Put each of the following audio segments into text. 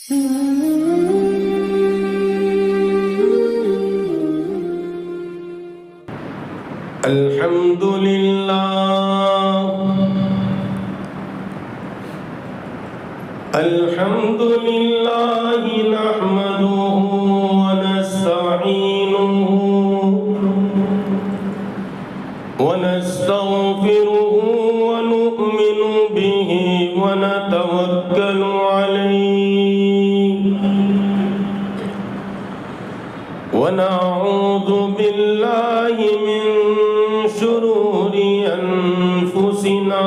الحمد لله نحمده ونستعينه ونستغفره ونؤمن به ونتوكل عليه ونعوذ بالله من شرور أنفسنا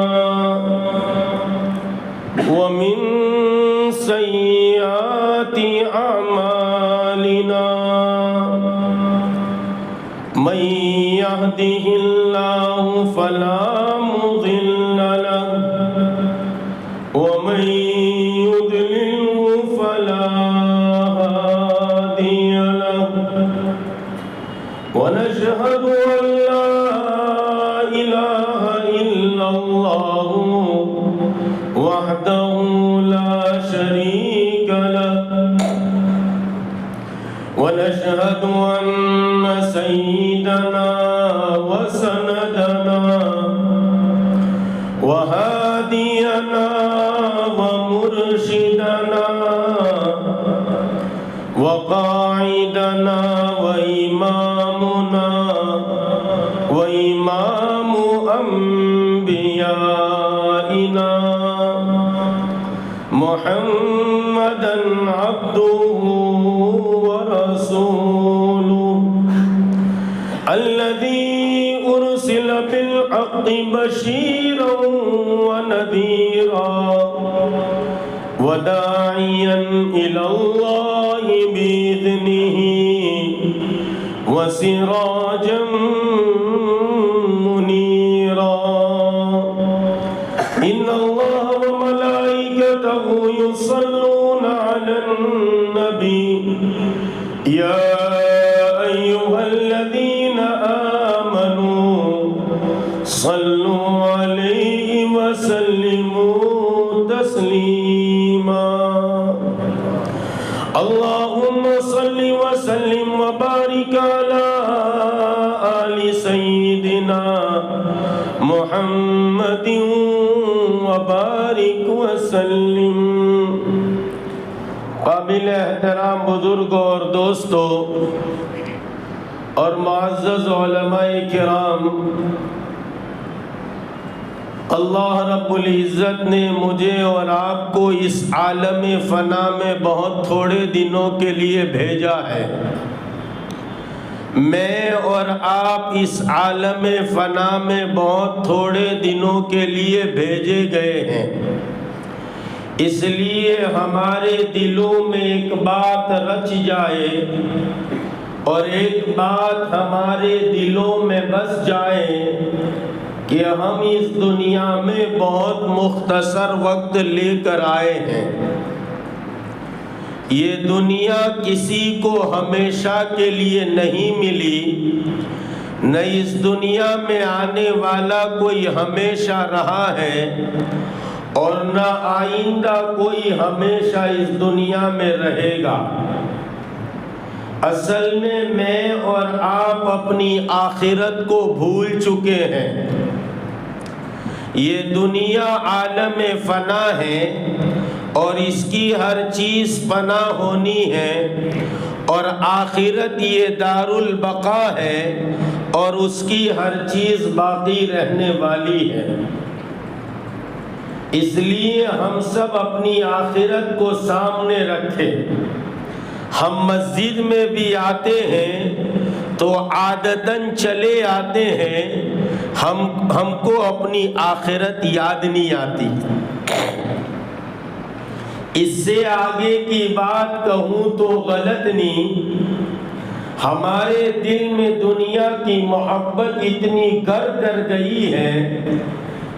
ومن سيئات أعمالنا من يهده الله فلا مضل له ومن يضلله فلا هادي له ونشهد أن لا إله إلا الله وحده لا شريك له ونشهد أن سيدنا وسندنا وهادينا ومرشدنا وقاعدنا وإمامنا وإمام أنبيائنا محمدًا عبده ورسوله الذي أرسل بالحق بشيرًا ونذيرًا وداعيًا إلى الله بإذنه وسراجًا منيرًا إن الله وملائكته يصلون على النبي يا أيها الذين آمنوا صلوا عليه وسلموا تسليما اللهم صل وسلم وبارك على آل سيدنا محمد وبارك وسلم۔ قابل احترام بزرگوں اور دوستوں اور معزز علماء کرام، اللہ رب العزت نے مجھے اور آپ کو اس عالم فنا میں بہت تھوڑے دنوں کے لیے بھیجا ہے۔ میں اور آپ اس عالم فنا میں بہت تھوڑے دنوں کے لیے بھیجے گئے ہیں، اس لیے ہمارے دلوں میں ایک بات رچ جائے اور ایک بات ہمارے دلوں میں بس جائے کہ ہم اس دنیا میں بہت مختصر وقت لے کر آئے ہیں۔ یہ دنیا کسی کو ہمیشہ کے لیے نہیں ملی، نہ اس دنیا میں آنے والا کوئی ہمیشہ رہا ہے اور نہ آئندہ کوئی ہمیشہ اس دنیا میں رہے گا۔ اصل میں اور آپ اپنی آخرت کو بھول چکے ہیں۔ یہ دنیا عالم فنا ہے اور اس کی ہر چیز فنا ہونی ہے، اور آخرت یہ دار البقا ہے اور اس کی ہر چیز باقی رہنے والی ہے۔ اس لیے ہم سب اپنی آخرت کو سامنے رکھیں۔ ہم مسجد میں بھی آتے ہیں تو عادتاً چلے آتے ہیں، ہم کو اپنی آخرت یاد نہیں آتی۔ اس سے آگے کی بات کہوں تو غلط نہیں، ہمارے دل میں دنیا کی محبت اتنی گر کر گئی ہے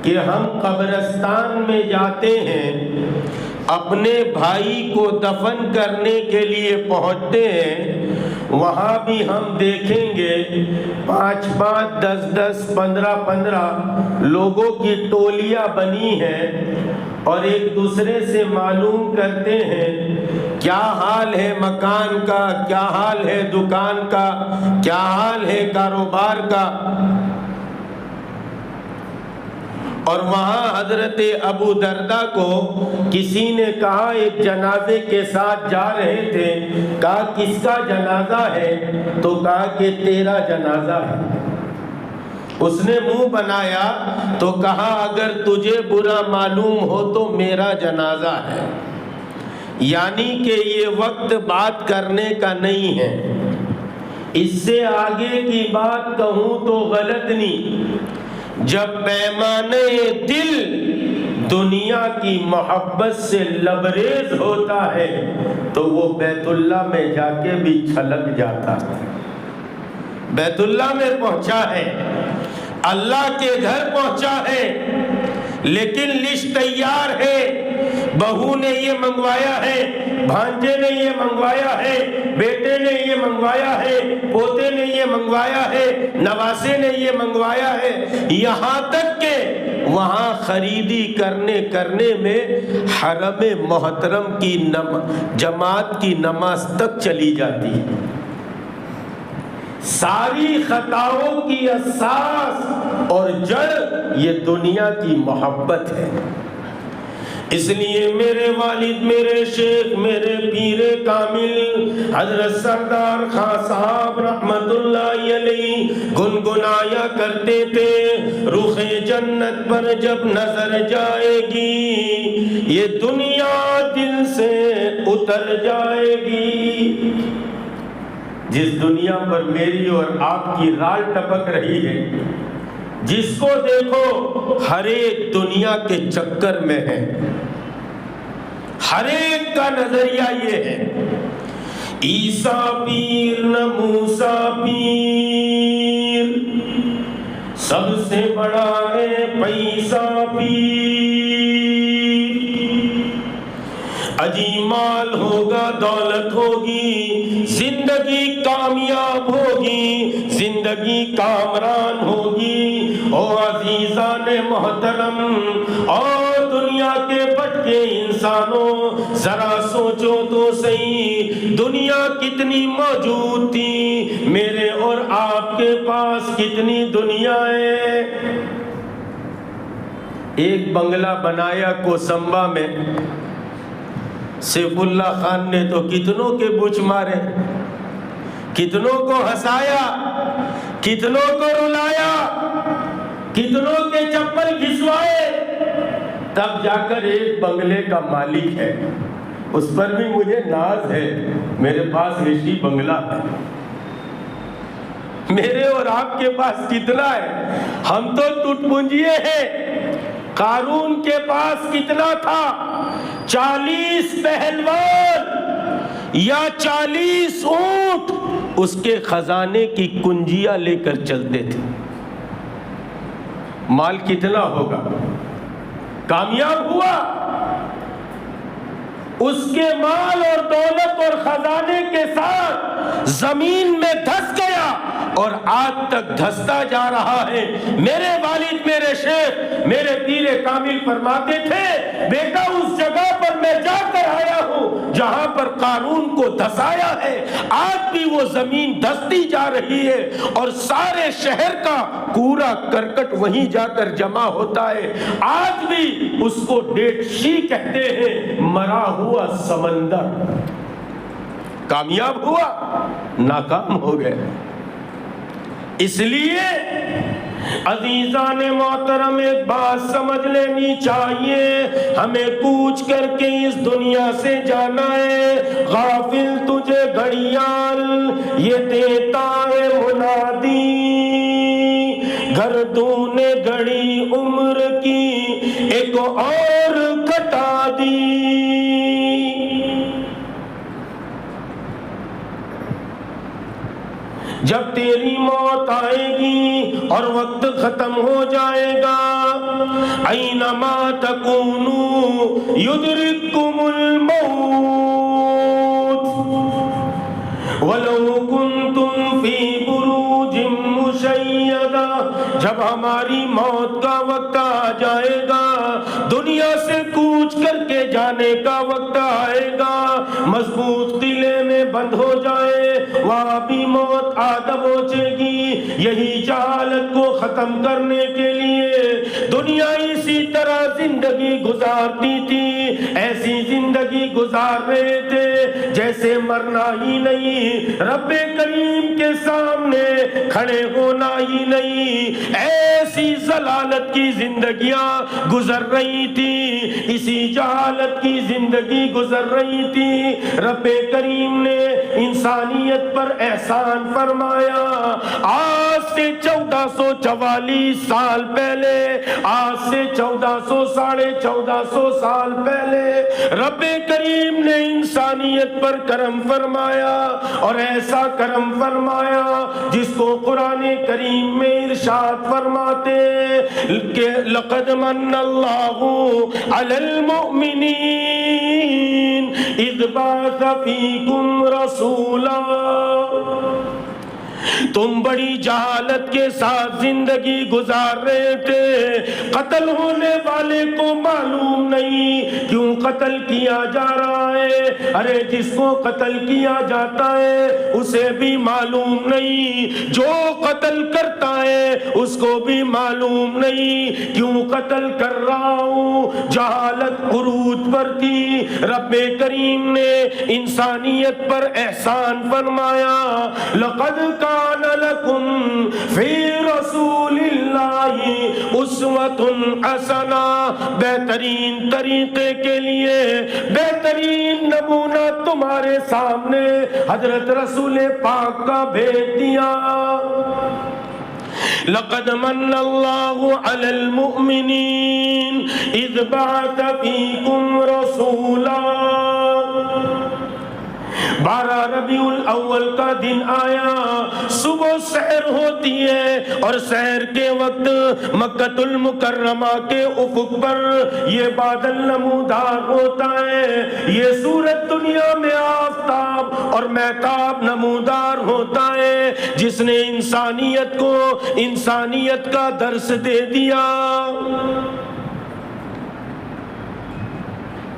کہ ہم قبرستان میں جاتے ہیں، اپنے بھائی کو دفن کرنے کے لیے پہنچتے ہیں، وہاں بھی ہم دیکھیں گے 5-5, 10-10, 15-15 لوگوں کی ٹولیاں بنی ہیں اور ایک دوسرے سے معلوم کرتے ہیں کیا حال ہے مکان کا، کیا حال ہے دکان کا، کیا حال ہے کاروبار کا۔ اور وہاں حضرت ابو دردہ کو کسی نے کہا، ایک جنازے کے ساتھ جا رہے تھے، کہا کس کا جنازہ ہے؟ تو کہا کہ تیرا جنازہ ہے۔ اس نے منہ بنایا تو کہا اگر تجھے برا معلوم ہو تو میرا جنازہ ہے، یعنی کہ یہ وقت بات کرنے کا نہیں ہے۔ اس سے آگے کی بات کہوں تو غلط نہیں، جب پیمانے دل دنیا کی محبت سے لبریز ہوتا ہے تو وہ بیت اللہ میں جا کے بھی چھلک جاتا ہے۔ بیت اللہ میں پہنچا ہے، اللہ کے گھر پہنچا ہے، لیکن لسٹ تیار ہے، بہو نے یہ منگوایا ہے، بھانجے نے یہ منگوایا ہے، بیٹے نے یہ منگوایا ہے، پوتے نے یہ منگوایا ہے، نواسے نے یہ منگوایا ہے، یہاں تک کہ وہاں خریدی کرنے میں حرم محترم کی جماعت کی نماز تک چلی جاتی ہے۔ ساری خطاؤں کی اساس اور جڑ یہ دنیا کی محبت ہے۔ اس لیے میرے والد، میرے شیخ، میرے پیر کامل حضرت سردار خان صاحب رحمت اللہ علیہ گنگنایا کرتے تھے، رخ جنت پر جب نظر جائے گی یہ دنیا دل سے اتر جائے گی۔ جس دنیا پر میری اور آپ کی رال ٹپک رہی ہے، جس کو دیکھو ہر ایک دنیا کے چکر میں ہے، ہر ایک کا نظریہ یہ ہے عیسیٰ پیر نہ موسیٰ پیر، سب سے بڑا ہے پیسہ پیر، عجیب مال ہوگا دولت ہوگی، زندگی کامیاب ہوگی، زندگی کامران ہوگی۔ او عزیزان محترم اور دنیا کے بھٹکے انسانوں، ذرا سوچو تو صحیح، دنیا کتنی موجود تھی، میرے اور آپ کے پاس کتنی دنیا ہے۔ ایک بنگلہ بنایا کوسمبا میں، سیف اللہ خان نے تو کتنوں کے بچ مارے، کتنوں کو ہنسایا، کتنوں کو رلایا، کتنوں کے چپل گھسوائے، تب جا کر ایک بنگلے کا مالک ہے۔ اس پر بھی مجھے ناز ہے، میرے پاس رشی بنگلہ ہے۔ میرے اور آپ کے پاس کتنا ہے؟ ہم تو ٹوٹ پونجیے ہیں۔ قارون کے پاس کتنا تھا؟ 40 پہلوان یا 40 اونٹ اس کے خزانے کی کنجیاں لے کر چلتے تھے۔ مال کتنا ہوگا؟ کامیاب ہوا؟ اس کے مال اور دولت اور خزانے کے ساتھ زمین میں دھس گیا اور آج تک دھستا جا رہا ہے۔ میرے والد، میرے شیخ، میرے پیر کامل فرماتے تھے بیٹا اس جگہ پر میں جا کر آیا ہوں جہاں پر قارون کو دھسایا ہے، آج بھی وہ زمین دھستی جا رہی ہے اور سارے شہر کا کوڑا کرکٹ وہیں جا کر جمع ہوتا ہے۔ آج بھی اس کو ڈیڈ سی کہتے ہیں، مرا ہوا سمندر۔ کامیاب ہوا؟ ناکام ہو گئے۔ اس لیے عزیزان محترم ایک بات سمجھ لینی چاہیے، ہمیں کوچ کر کے اس دنیا سے جانا ہے۔ غافل تجھے گھڑیال یہ دیتا ہے منادی، گردوں نے گھڑی عمر کی ایک اور کٹا دی۔ جب تیری موت آئے گی اور وقت ختم ہو جائے گا، اینما تکونوا یدرککم الموت ولو کنتم فی بروج مشیدہ۔ جب ہماری موت کا وقت آ جائے گا، دنیا سے کوچ جانے کا وقت آئے گا، مضبوط قلعے میں بند ہو جائے، وہاں بھی موت آ دبوچے گی۔ یہی جہالت کو ختم کرنے کے لیے دنیا اسی طرح زندگی گزارتی تھی، ایسی زندگی گزار رہے تھے جیسے مرنا ہی نہیں، رب کریم کے سامنے کھڑے ہونا ہی نہیں، ایسی ضلالت کی زندگیاں گزر رہی تھی، اسی جہالت کی زندگی گزر رہی تھی۔ رب کریم نے انسانیت پر احسان فرمایا۔ آج سے 1444 سال پہلے، آج سے 1450 سال پہلے رب کریم نے انسانیت پر کرم فرمایا، اور ایسا کرم فرمایا جس کو قرآن کریم میں ارشاد فرماتے کہ لقد من اللہ علی المؤمنین اذ بعث فیکم رسولا۔ تم بڑی جہالت کے ساتھ زندگی گزار رہے تھے، قتل ہونے والے کو معلوم نہیں کیوں قتل کیا جا رہا ہے، ارے جس کو قتل کیا جاتا ہے اسے بھی معلوم نہیں، جو قتل کرتا ہے اس کو بھی معلوم نہیں کیوں قتل کر رہا ہوں۔ جہالت عروج پر تھی، رب کریم نے انسانیت پر احسان فرمایا، لقد کان لکم فی رسول اللہ اسوۃ حسنہ، بہترین طریقے کے لیے بہترین نمونہ تمہارے سامنے حضرت رسول پاک کا بھیج دیا۔ لقد من اللہ علی المؤمنین اذ بعث فیکم رسولا۔ 12 ربیع الاول کا دن آیا، صبح سحر ہوتی ہے، اور سحر کے وقت مکۃ المکرمہ کے افق پر یہ بادل نمودار ہوتا ہے، یہ سورج دنیا میں آفتاب اور مہتاب نمودار ہوتا ہے، جس نے انسانیت کو انسانیت کا درس دے دیا۔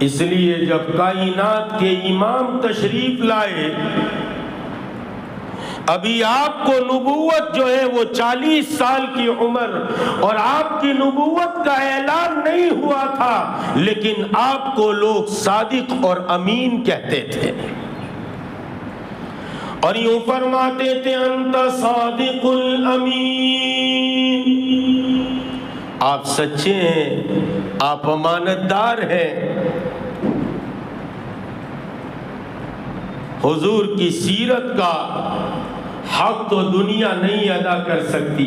اس لیے جب کائنات کے امام تشریف لائے، ابھی آپ کو نبوت جو ہے وہ 40 سال کی عمر اور آپ کی نبوت کا اعلان نہیں ہوا تھا، لیکن آپ کو لوگ صادق اور امین کہتے تھے، اور یوں فرماتے تھے انت صادق الامین، آپ سچے ہیں، آپ امانت دار ہیں۔ حضور کی سیرت کا حق تو دنیا نہیں ادا کر سکتی،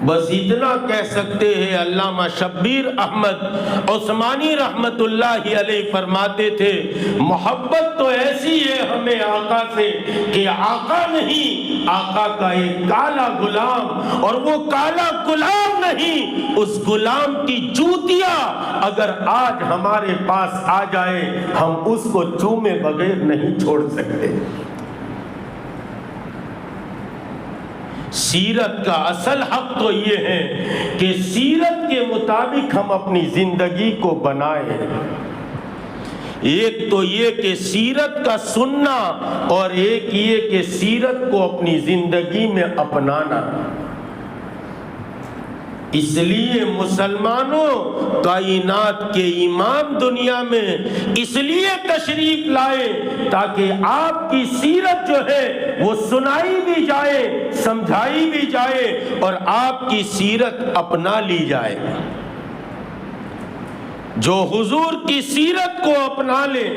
بس اتنا کہہ سکتے ہیں، علامہ شبیر احمد عثمانی رحمت اللہ علیہ فرماتے تھے، محبت تو ایسی ہے ہمیں آقا سے کہ آقا نہیں، آقا کا ایک کالا غلام، اور وہ کالا غلام نہیں، اس غلام کی جوتیاں اگر آج ہمارے پاس آ جائے ہم اس کو چومے بغیر نہیں چھوڑ سکتے۔ سیرت کا اصل حق تو یہ ہے کہ سیرت کے مطابق ہم اپنی زندگی کو بنائیں۔ ایک تو یہ کہ سیرت کا سننا، اور ایک یہ کہ سیرت کو اپنی زندگی میں اپنانا۔ اس لیے مسلمانوں، کائنات کے امام دنیا میں اس لیے تشریف لائے تاکہ آپ کی سیرت جو ہے وہ سنائی بھی جائے، سمجھائی بھی جائے، اور آپ کی سیرت اپنا لی جائے۔ جو حضور کی سیرت کو اپنا لے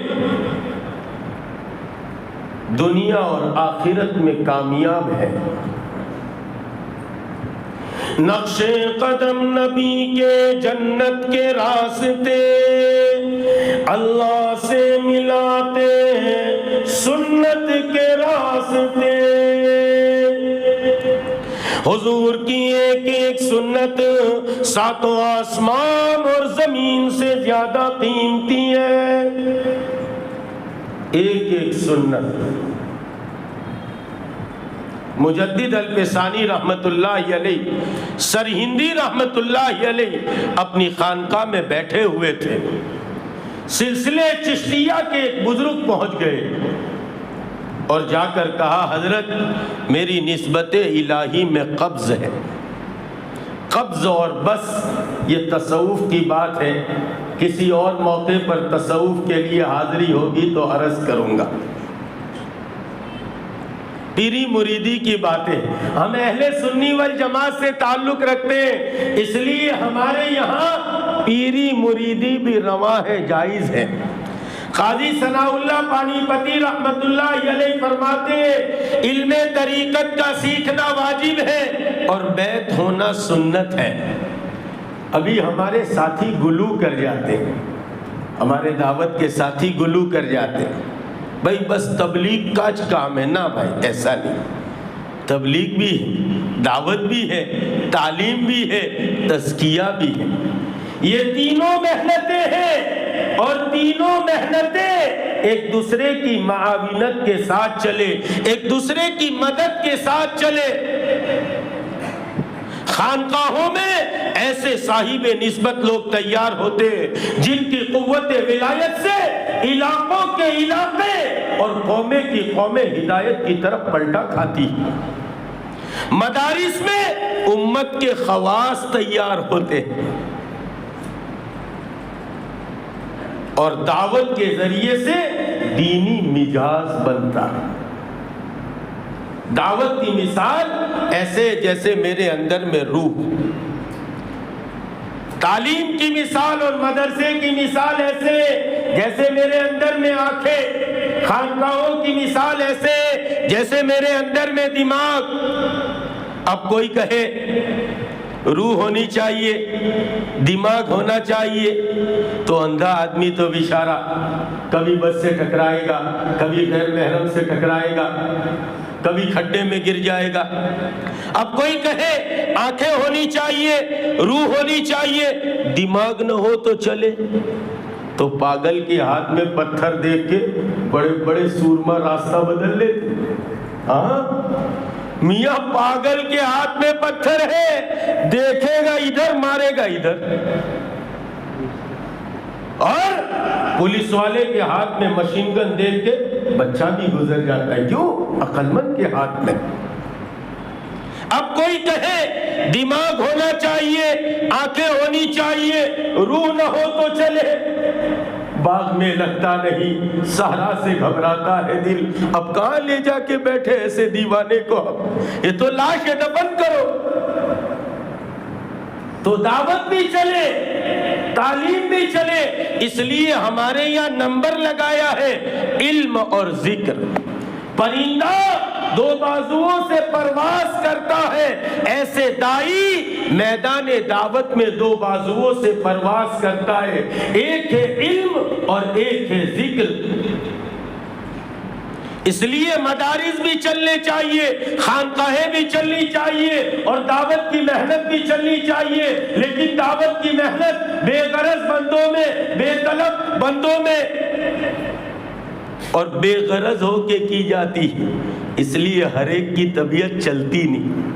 دنیا اور آخرت میں کامیاب ہے۔ نقش قدم نبی کے جنت کے راستے اللہ سے ملاتے ہیں سنت کے راستے۔ حضور کی ایک ایک سنت 7 آسمان اور زمین سے زیادہ قیمتی ہے۔ ایک ایک سنت مجدد الفسانی رحمت اللہ علیہ، سرہندی رحمت اللہ علیہ اپنی خانقاہ میں بیٹھے ہوئے تھے، سلسلے چشتیہ کے ایک بزرگ پہنچ گئے اور جا کر کہا حضرت میری نسبت الہی میں قبض ہے، قبض اور بس یہ تصوف کی بات ہے، کسی اور موقع پر تصوف کے لیے حاضری ہوگی تو عرض کروں گا۔ پیری مریدی کی باتیں، ہم اہل سنی والجماعت سے تعلق رکھتے ہیں، اس لیے ہمارے یہاں پیری مریدی بھی رواں ہے، جائز ہے۔ قاضی ثناء اللہ پانی پتی رحمت اللہ علیہ فرماتے ہیں علم طریقت کا سیکھنا واجب ہے اور بیعت ہونا سنت ہے۔ ابھی ہمارے ساتھی گلو کر جاتے ہیں، ہمارے دعوت کے ساتھی گلو کر جاتے ہیں، بھائی بس تبلیغ کا کام ہے نا بھائی، ایسا نہیں، تبلیغ بھی ہے، دعوت بھی ہے، تعلیم بھی ہے، تزکیہ بھی ہے، یہ تینوں محنتیں ہیں اور تینوں محنتیں ایک دوسرے کی معاونت کے ساتھ چلے، ایک دوسرے کی مدد کے ساتھ چلے۔ خانقاہوں میں ایسے صاحب نسبت لوگ تیار ہوتے جن کی قوت ولایت سے علاقوں کے علاقے اور قومیں کی قومیں ہدایت کی طرف پلٹا کھاتی۔ مدارس میں امت کے خواص تیار ہوتے اور دعوت کے ذریعے سے دینی مزاج بنتا۔ دعوت کی مثال ایسے جیسے میرے اندر میں روح، تعلیم کی مثال اور مدرسے کی مثال ایسے جیسے میرے اندر میں آنکھیں، خانقاہوں کی مثال ایسے جیسے میرے اندر میں دماغ۔ اب کوئی کہے روح ہونی چاہیے، دماغ ہونا چاہیے، تو اندھا آدمی تو بیچارہ کبھی بس سے ٹکرائے گا، کبھی غیر محرم سے ٹکرائے گا، کبھی کھڈے میں گر جائے گا۔ اب کوئی کہے آنکھیں ہونی چاہیے، روح ہونی چاہیے، دماغ نہ ہو تو چلے، تو پاگل کے ہاتھ میں پتھر دیکھ کے بڑے بڑے سورما راستہ بدل لیتے۔ ہاں میاں پاگل کے ہاتھ میں پتھر ہے، دیکھے گا ادھر مارے گا ادھر، اور پولیس والے کے ہاتھ میں مشین گن دیکھ کے بچہ بھی گزر جاتا ہے، کیوں؟ عقل مند کے ہاتھ میں۔ اب کوئی کہے دماغ ہونا چاہیے، آنکھیں ہونی چاہیے، روح نہ ہو تو چلے، باغ میں لگتا نہیں، صحرا سے گھبراتا ہے دل، اب کہاں لے جا کے بیٹھے ایسے دیوانے کو، یہ تو لاش ہے، دفن کرو۔ تو دعوت بھی چلے، تعلیم بھی چلے، اس لیے ہمارے یہاں نمبر لگایا ہے علم اور ذکر۔ پرندہ دو بازوؤں سے پرواز کرتا ہے، ایسے دائی میدان دعوت میں دو بازوؤں سے پرواز کرتا ہے، ایک ہے علم اور ایک ہے ذکر۔ اس لیے مدارس بھی چلنے چاہیے، خانقاہیں بھی چلنی چاہیے اور دعوت کی محنت بھی چلنی چاہیے، لیکن دعوت کی محنت بے غرض بندوں میں، بے طلب بندوں میں اور بے غرض ہو کے کی جاتی، اس لیے ہر ایک کی طبیعت چلتی نہیں۔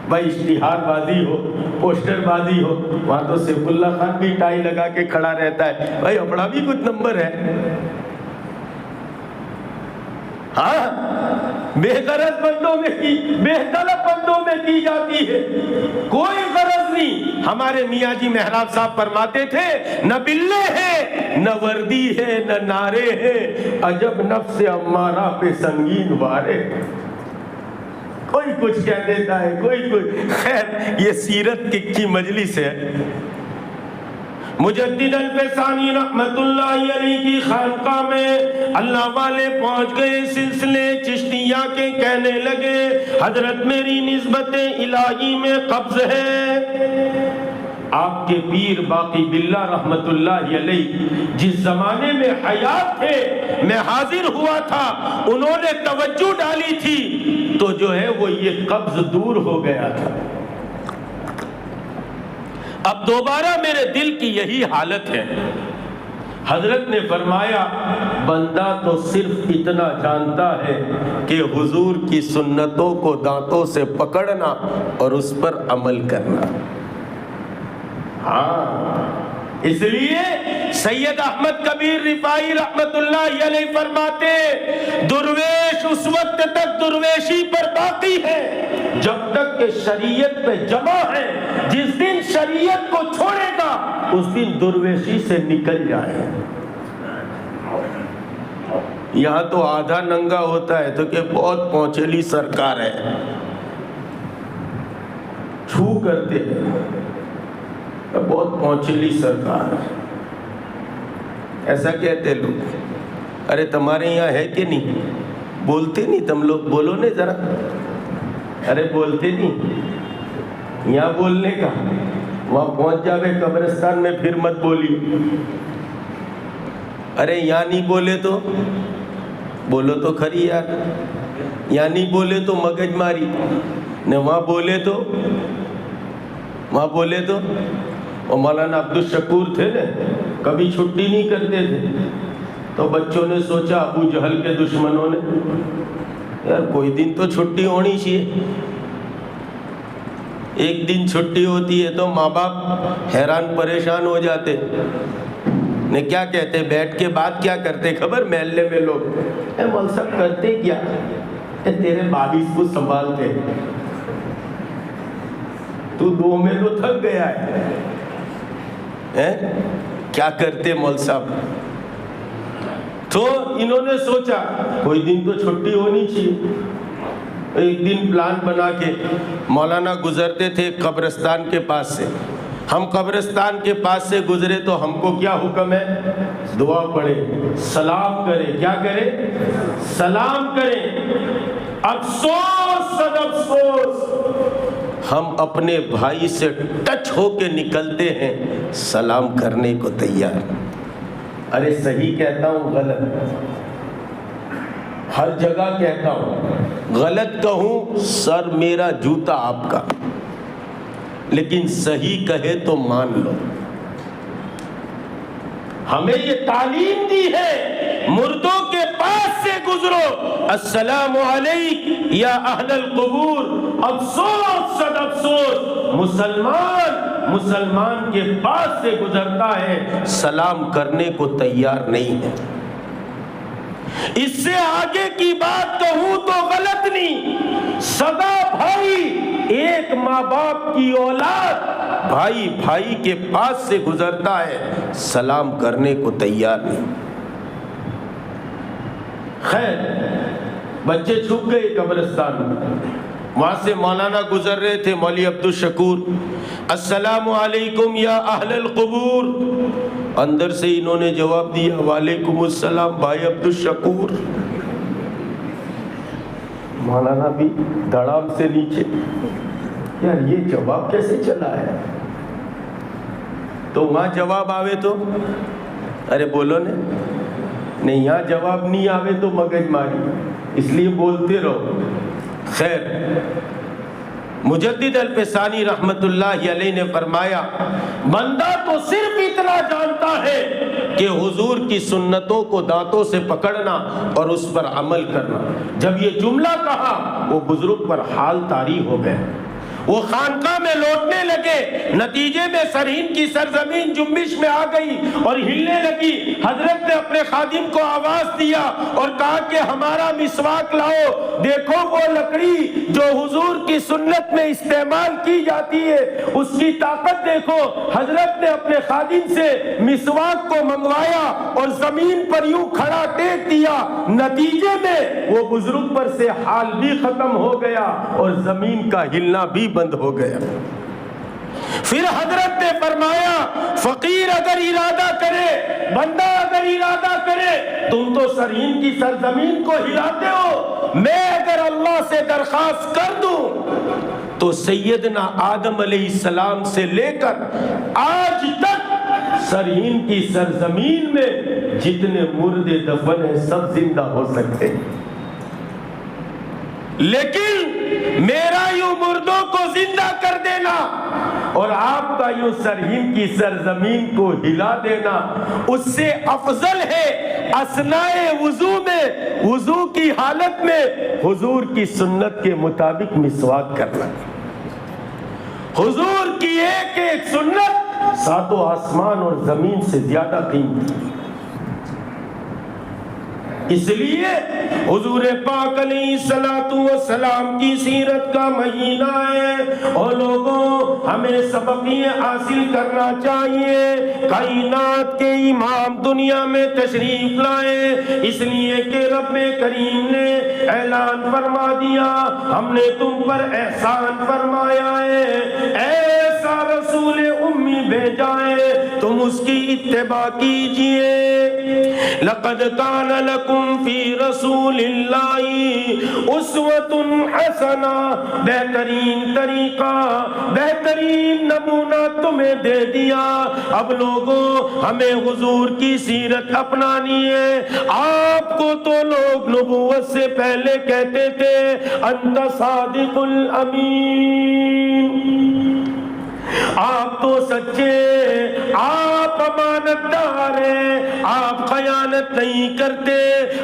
بھائی اشتہار بازی ہو، پوسٹر بازی ہو، وہاں تو سیف اللہ خان بھی ٹائی لگا کے کھڑا رہتا ہے، بھائی اپنا بھی کچھ نمبر ہے۔ ہاں بے غرض بندوں میں کی، بے طلب بندوں میں کی جاتی ہے، کوئی غرض نہیں۔ ہمارے میاں جی محراب صاحب فرماتے تھے نہ بلے ہیں، نہ وردی ہے، نہ نعرے ہیں، عجب نفس امارہ پہ سنگین وارے۔ کوئی کچھ کہہ دیتا ہے، کوئی کچھ، خیر یہ سیرت کی مجلس ہے۔ مجدد الفسانی رحمت اللہ علیہ کی خانقاہ میں اللہ والے پہنچ گئے، سلسلے چشتیہ کے کہنے لگے حضرت میری نسبت الہی میں قبض ہے۔ آپ کے پیر باقی باللہ رحمت اللہ علیہ جس زمانے میں حیات تھے، میں حاضر ہوا تھا، انہوں نے توجہ ڈالی تھی تو جو ہے وہ یہ قبض دور ہو گیا تھا۔ اب دوبارہ میرے دل کی یہی حالت ہے، حضرت نے فرمایا بندہ تو صرف اتنا جانتا ہے کہ حضور کی سنتوں کو دانتوں سے پکڑنا اور اس پر عمل کرنا۔ ہاں، اس لیے سید احمد کبیر رفاعی رحمت اللہ علیہ فرماتے درویش اس وقت تک درویشی پر باقی ہے جب تک کہ شریعت پہ جمع ہے، جس دن شریعت کو چھوڑے گا اس دن درویشی سے نکل جائے۔ یہاں تو آدھا ننگا ہوتا ہے تو کہ بہت پہنچیلی سرکار ہے، چھو کرتے ہیں، بہت پہنچیلی سرکار ہے، ایسا کہتے لوگ۔ ارے تمہارے یہاں ہے کہ نہیں؟ بولتے نہیں تم لوگ؟ بولو نہیں ذرا، ارے بولتے نہیں؟ یہاں بولنے کا، وہاں پہنچ جاوے قبرستان میں پھر مت بولی۔ ارے یہاں نہیں بولے تو بولو تو کھری یار، یہاں نہیں بولے تو مگج ماری نے، وہاں بولے تو اور مولانا عبدالشکور تھے نا، کبھی چھٹی نہیں کرتے تھے، تو بچوں نے سوچا ابو جہل کے دشمنوں نے یار کوئی دن تو چھٹی ہونی چاہیے۔ ایک دن چھٹی ہوتی ہے تو ماں باپ حیران پریشان ہو جاتے، نے کیا کہتے بیٹھ کے بات کیا کرتے خبر محلے میں لوگ، اے مول صاحب کرتے کیا؟ اے تیرے باعث کو سنبھالتے، تو دو میں تو تھک گیا ہے، کیا کرتے مول صاحب؟ تو انہوں نے سوچا کوئی دن تو چھٹی ہونی چاہیے۔ ایک دن پلان بنا کے مولانا گزرتے تھے قبرستان کے پاس سے، ہم قبرستان کے پاس سے گزرے تو ہم کو کیا حکم ہے؟ دعا پڑھے، سلام کرے، کیا کرے؟ سلام کرے۔ افسوس صد افسوس، ہم اپنے بھائی سے ٹچ ہو کے نکلتے ہیں، سلام کرنے کو تیار۔ ارے صحیح کہتا ہوں غلط؟ ہر جگہ کہتا ہوں، غلط کہوں سر میرا جوتا آپ کا، لیکن صحیح کہے تو مان لو۔ ہمیں یہ تعلیم دی ہے مردوں کے پاس سے گزرو، السلام علیک یا اہل القبور۔ افسوس صد افسوس، مسلمان کے پاس سے گزرتا ہے، سلام کرنے کو تیار نہیں ہے۔ اس سے آگے کی بات کہوں تو غلط نہیں، سگا بھائی، ایک ماں باپ کی اولاد بھائی کے پاس سے گزرتا ہے، سلام کرنے کو تیار نہیں۔ خیر، بچے چھپ گئے قبرستان میں، وہاں سے مولانا گزر رہے تھے، مولوی عبدالشکور، السلام علیکم یا اہل القبور۔ اندر سے انہوں نے جواب دیا وعلیکم السلام بھائی عبدالشکور۔ مولانا بھی دھڑام سے نیچے، یار یہ جواب کیسے چلا ہے؟ تو وہاں جواب آوے تو ارے بولو نہیں، یہاں جواب نہیں آوے تو مگج ماری، اس لیے بولتے رہو۔ خیر، مجدد الفسانی رحمت اللہ علیہ نے فرمایا بندہ تو صرف اتنا جانتا ہے کہ حضور کی سنتوں کو دانتوں سے پکڑنا اور اس پر عمل کرنا۔ جب یہ جملہ کہا وہ بزرگ پر حال طاری ہو گئے، وہ خانقاہ میں لوٹنے لگے، نتیجے میں سرہند کی سرزمین جنبش میں آ گئی اور ہلنے لگی۔ حضرت نے اپنے خادم کو آواز دیا اور کہا کہ ہمارا مسواک لاؤ، دیکھو وہ لکڑی جو حضور کی سنت میں استعمال کی جاتی ہے اس کی طاقت دیکھو۔ حضرت نے اپنے خادم سے مسواک کو منگوایا اور زمین پر یوں کھڑا ٹیک دیا، نتیجے میں وہ بزرگ پر سے حال بھی ختم ہو گیا اور زمین کا ہلنا بھی بند ہو گیا۔ پھر حضرت نے فرمایا فقیر اگر ارادہ کرے، بندہ اگر ارادہ کرے، تم تو سرہند کی سرزمین کو ہلاتے ہو، میں اگر اللہ سے درخواست کر دوں تو سیدنا آدم علیہ السلام سے لے کر آج تک سرہند کی سرزمین میں جتنے مردے دفن ہیں سب زندہ ہو سکتے ہیں، لیکن میرا یوں مردوں کو زندہ کر دینا دینا اور آپ کا یوں سرہند کی سرزمین کو ہلا دینا اس سے افضل ہے اثناء وضو میں، وضو کی حالت میں حضور کی سنت کے مطابق مسواک کرنا۔ حضور کی ایک ایک سنت ساتوں آسمان اور زمین سے زیادہ قیمتی۔ اس لیے حضور پاک علیہ الصلوۃ والسلام کی سیرت کا مہینہ ہے اور لوگوں ہمیں سبق یہ حاصل کرنا چاہیے۔ کائنات کے امام دنیا میں تشریف لائے اس لیے کہ رب کریم نے اعلان فرما دیا ہم نے تم پر احسان فرمایا ہے، ایسا رسول امی بھیجا ہے تم اس کی اتباع کیجئے۔ لقد کان لکم فی رسول اللہ اسوۃ حسنہ، بہترین طریقہ بہترین نمونہ تمہیں دے دیا۔ اب لوگوں ہمیں حضور کی سیرت اپنانی ہے۔ آپ کو تو لوگ نبوت سے پہلے کہتے تھے انت صادق الامین، آپ تو سچے، آپ امانت دار ہیں، آپ خیانت نہیں کرتے۔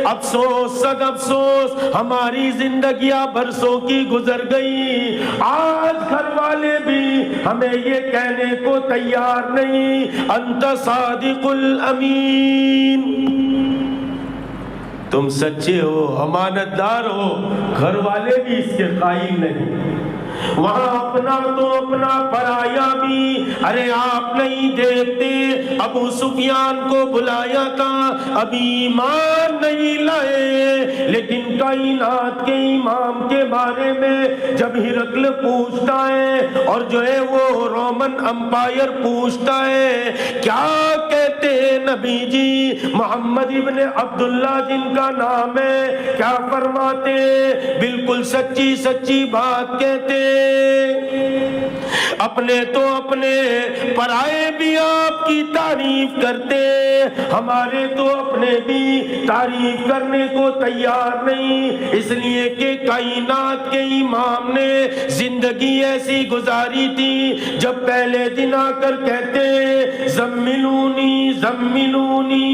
افسوس سد افسوس ہماری زندگیاں برسوں کی گزر گئی، آج گھر والے بھی ہمیں یہ کہنے کو تیار نہیں انت صادق الامین، تم سچے ہو، امانت دار ہو، گھر والے بھی اس کے قائل نہیں۔ وہاں اپنا تو اپنا پرایا بھی، ارے آپ نہیں دیکھتے ابو سفیان کو بلایا تھا ابھی ایمان نہیں لائے، لیکن کائنات کے امام کے بارے میں جب ہرقل پوچھتا ہے اور جو ہے وہ رومن امپائر پوچھتا ہے کیا کہتے ہیں نبی جی، محمد ابن عبداللہ جن کا نام ہے کیا فرماتے ہیں؟ بالکل سچی سچی بات کہتے ہیں، اپنے تو اپنے پرائے بھی آپ کی تعریف کرتے، ہمارے تو اپنے بھی تعریف کرنے کو تیار نہیں، اس لیے کہ کائنات کے امام نے زندگی ایسی گزاری تھی جب پہلے دن آ کر کہتے زملونی زملونی،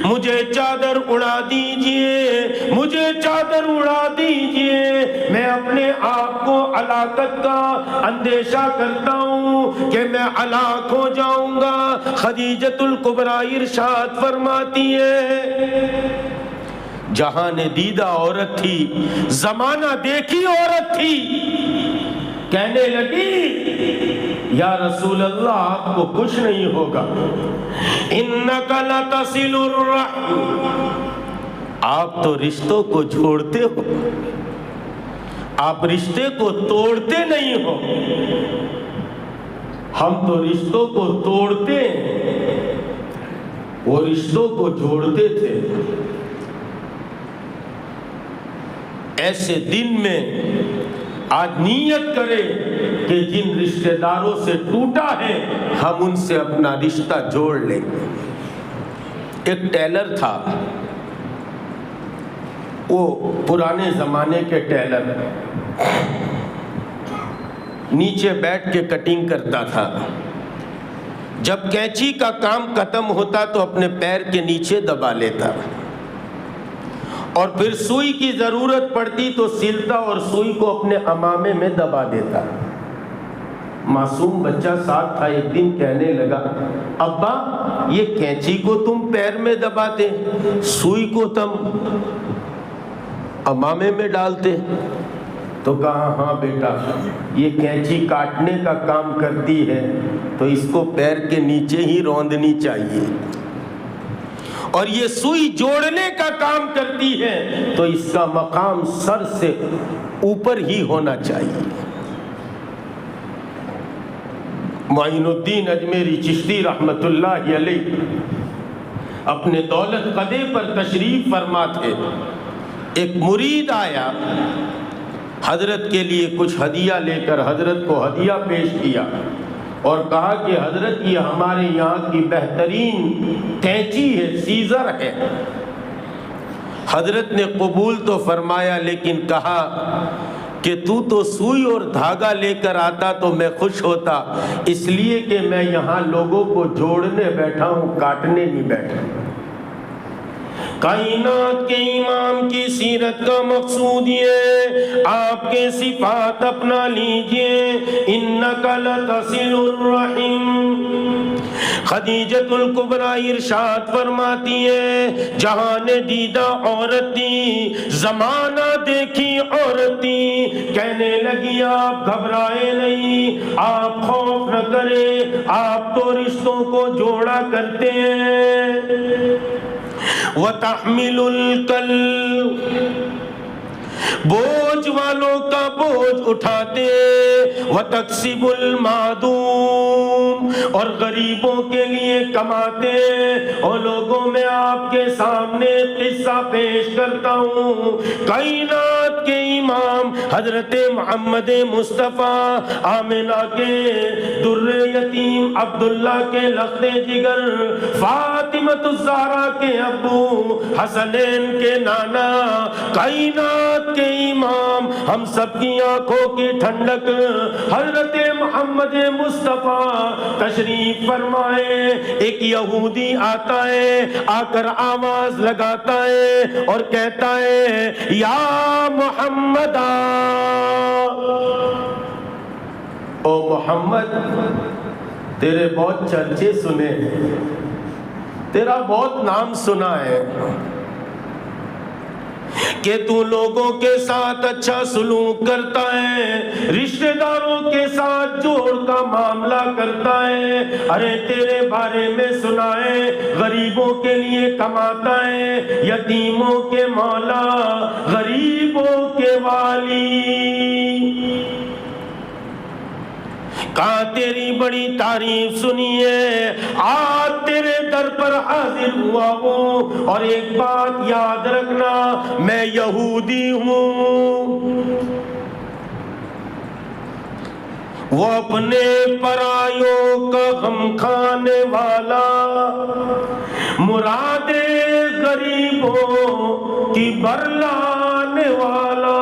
مجھے چادر اڑا دیجئے، مجھے چادر اڑا دیجئے، میں اپنے آپ کو ہلاکت کا اندیشہ کرتا ہوں کہ میں ہلاک ہو جاؤں گا۔ خدیجۃ الکبریٰ ارشاد فرماتی ہے جہاں نے دیدہ عورت تھی، زمانہ دیکھی عورت تھی، کہنے لگی یا رسول اللہ آپ کو کچھ نہیں ہوگا، انک لتصل الرحم، آپ تو رشتوں کو جوڑتے ہو، آپ رشتے کو توڑتے نہیں ہو، ہم تو رشتوں کو توڑتے ہیں، وہ رشتوں کو جوڑتے تھے۔ ایسے دن میں آج نیت کرے کہ جن رشتہ داروں سے ٹوٹا ہے ہم ان سے اپنا رشتہ جوڑ لیں۔ ایک ٹیلر تھا، وہ پرانے زمانے کے ٹیلر، نیچے بیٹھ کے کٹنگ کرتا تھا، جب کینچی کا کام ختم ہوتا تو اپنے پیر کے نیچے دبا لیتا اور پھر سوئی کی ضرورت پڑتی تو سلتا اور سوئی کو اپنے امامے میں دبا دیتا۔ معصوم بچہ ساتھ تھا، ایک دن کہنے لگا ابا یہ کینچی کو تم پیر میں دباتے، سوئی کو تم امامے میں ڈالتے؟ تو کہا ہاں بیٹا، یہ کینچی کاٹنے کا کام کرتی ہے تو اس کو پیر کے نیچے ہی روندنی چاہیے، اور یہ سوئی جوڑنے کا کام کرتی ہے تو اس کا مقام سر سے اوپر ہی ہونا چاہیے۔ معین الدین اجمیری چشتی رحمت اللہ علیہ اپنے دولت قدے پر تشریف فرما تھے، ایک مرید آیا، حضرت کے لیے کچھ ہدیہ لے کر حضرت کو ہدیہ پیش کیا اور کہا کہ حضرت یہ ہمارے یہاں کی بہترین کینچی ہے، سیزر ہے۔ حضرت نے قبول تو فرمایا لیکن کہا کہ تو سوئی اور دھاگا لے کر آتا تو میں خوش ہوتا، اس لیے کہ میں یہاں لوگوں کو جوڑنے بیٹھا ہوں، کاٹنے نہیں بیٹھا۔ کائنات کے امام کی سیرت کا مقصود یہ، آپ کے صفات اپنا لیجئے۔ انک لتصل الرحم۔ خدیجۃ الکبریٰ ارشاد فرماتی ہے، جہاں نے دیدہ عورت تھی، زمانہ دیکھی عورت تھی، کہنے لگی آپ گھبرائے نہیں، آپ خوف نہ کریں، آپ تو رشتوں کو جوڑا کرتے ہیں۔ وَتَحْمِلُ الْكَلْبَ، بوجھ والوں کا بوجھ اٹھاتے، وَتَكْسِبُ الْمَعْدُومَ، اور غریبوں کے لیے کماتے۔ اور لوگوں میں آپ کے سامنے قصہ پیش کرتا ہوں، کائنات کے امام حضرت محمد مصطفیٰ، آمنہ کے در یتیم عبداللہ کے لخت جگر، فاطمۃ الزہرا کے ابو، حسنین کے نانا، کائنات کے امام، ہم سب کی آنکھوں کی ٹھنڈک حضرت محمد مصطفیٰ تشریف فرمائے۔ ایک یہودی آتا ہے، آ کر آواز لگاتا ہے اور کہتا ہے، یا محمد، او محمد، تیرے بہت چرچے سنے ہیں، تیرا بہت نام سنا ہے کہ تو لوگوں کے ساتھ اچھا سلوک کرتا ہے، رشتہ داروں کے ساتھ جوڑ کا معاملہ کرتا ہے۔ ارے تیرے بارے میں سنا ہے، غریبوں کے لیے کماتا ہے، یتیموں کے مولا، غریبوں کے والی۔ کہا تیری بڑی تعریف سنی ہے، آج تیرے در پر حاضر ہوا ہوں، اور ایک بات یاد رکھنا، میں یہودی ہوں۔ وہ اپنے پرایوں کا غم کھانے والا، مراد غریبوں کی برلانے والا،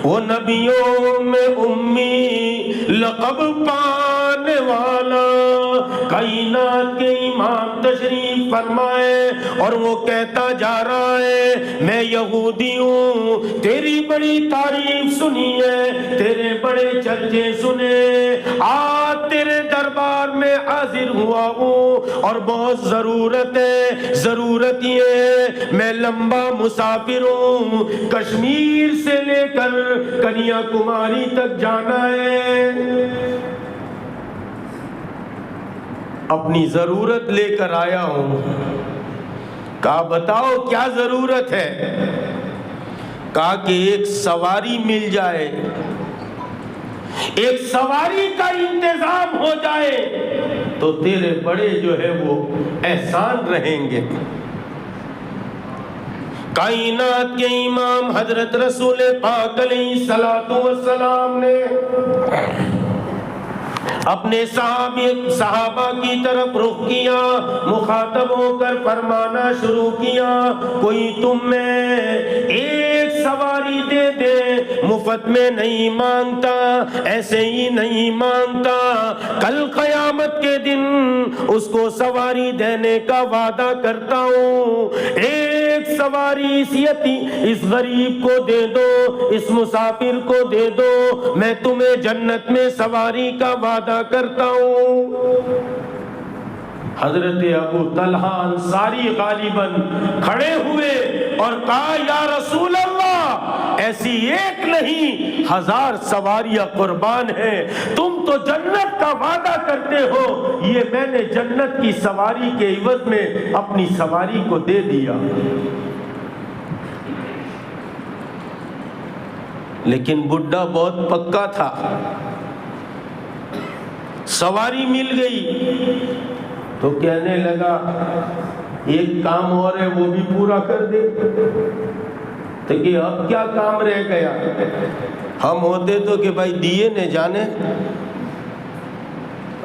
وہ نبیوں میں امی لقب پانے والا، کائنات کے امام تشریف فرمائے، اور وہ کہتا جا رہا ہے، میں یہودی ہوں، تیری بڑی تعریف سنی ہے، تیرے بڑے چرچے سنے، آج تیرے دربار میں حاضر ہوا ہوں، اور بہت ضرورت ہے۔ ضرورت یہ ہے، میں لمبا مسافر ہوں، کشمیر سے لے کر کنیا کماری تک جانا ہے، اپنی ضرورت لے کر آیا ہوں۔ کہا بتاؤ کیا ضرورت ہے؟ کہا کہ ایک سواری مل جائے، ایک سواری کا انتظام ہو جائے تو تیرے بڑے جو ہے وہ احسان رہیں گے۔ کائنات کے امام حضرت رسول پاک علیہ الصلوۃ والسلام نے اپنے صحابہ کی طرف رخ کیا، مخاطب ہو کر فرمانا شروع کیا، کوئی تم میں ایک سواری دے دے، مفت میں نہیں مانگتا، ایسے ہی نہیں مانگتا، کل قیامت کے دن اس کو سواری دینے کا وعدہ کرتا ہوں۔ ایک سواری اس غریب کو دے دو، اس مسافر کو دے دو، میں تمہیں جنت میں سواری کا وعدہ کرتا ہوں۔ حضرت ابو طلحہ انصاری غالباً کھڑے ہوئے اور کہا یا رسول اللہ، ایسی ایک نہیں 1000 سواریاں قربان ہیں، تم تو جنت کا وعدہ کرتے ہو، یہ میں نے جنت کی سواری کے عوض میں اپنی سواری کو دے دیا۔ لیکن بڈھا بہت پکا تھا، سواری مل گئی تو کہنے لگا ایک کام اور ہے وہ بھی پورا کر دے۔ تو کہ اب کیا کام رہ گیا؟ ہم ہوتے تو کہ بھائی دیے نہ جانے،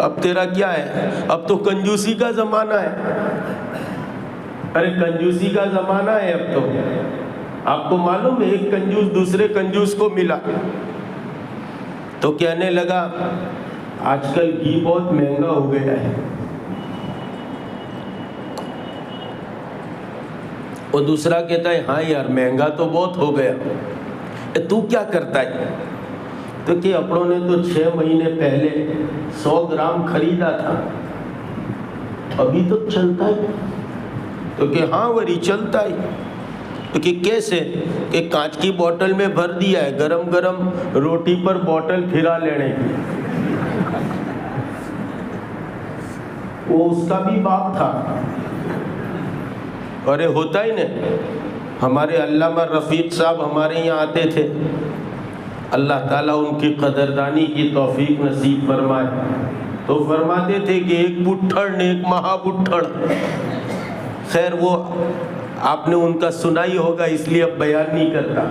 اب تیرا کیا ہے؟ اب تو کنجوسی کا زمانہ ہے۔ ارے کنجوسی کا زمانہ ہے اب تو، آپ کو معلوم ہے ایک کنجوس دوسرے کنجوس کو ملا تو کہنے لگا آج کل گھی بہت مہنگا ہو گیا ہے. اور دوسرا کہتا ہے ہاں یار مہنگا تو بہت ہو گیا. تو کیا کرتا ہے؟ تو کہ اپنوں نے تو 6 مہینے پہلے 100 گرام خریدا تھا، ابھی تو چلتا ہے. تو کہ ہاں وری چلتا ہے. تو کہ کیسے؟ کہ کانچ کی بوٹل میں بھر دیا ہے، گرم گرم روٹی پر بوٹل پھرا لینے کی. وہ اس کا بھی باپ تھا. ارے ہوتا ہی نہیں. ہمارے علامہ رفیق صاحب ہمارے یہاں آتے تھے، اللہ تعالیٰ ان کی قدردانی کی توفیق نصیب فرمائے. تو فرماتے تھے کہ ایک بٹھڑ نے ایک مہا بٹھڑ. خیر وہ آپ نے ان کا سنا ہی ہوگا اس لیے اب بیان نہیں کرتا.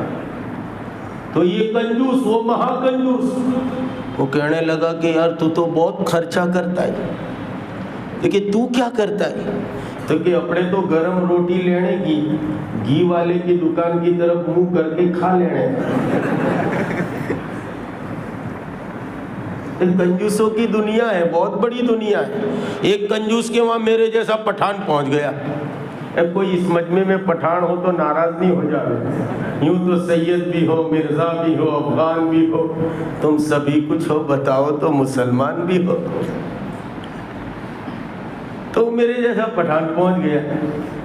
تو یہ کنجوس وہ مہا کنجوس وہ کہنے لگا کہ یار تو بہت خرچہ کرتا ہے. لیکن تو کیا کرتا ہے؟ تو کہ اپنے تو گرم روٹی لینے کی گھی والے کی دکان کی طرف منہ کر کے کھا لینے. کنجوسوں کی دنیا ہے، بہت بڑی دنیا ہے. ایک کنجوس کے وہاں میرے جیسا پٹھان پہنچ گیا. کوئی اس مجمع میں پٹھان ہو تو ناراض نہیں ہو جائے. یوں تو سید بھی ہو، مرزا بھی ہو، افغان بھی ہو، تم سبھی کچھ ہو، بتاؤ تو مسلمان بھی ہو. تو میرے جیسا پٹھان پہنچ گیا.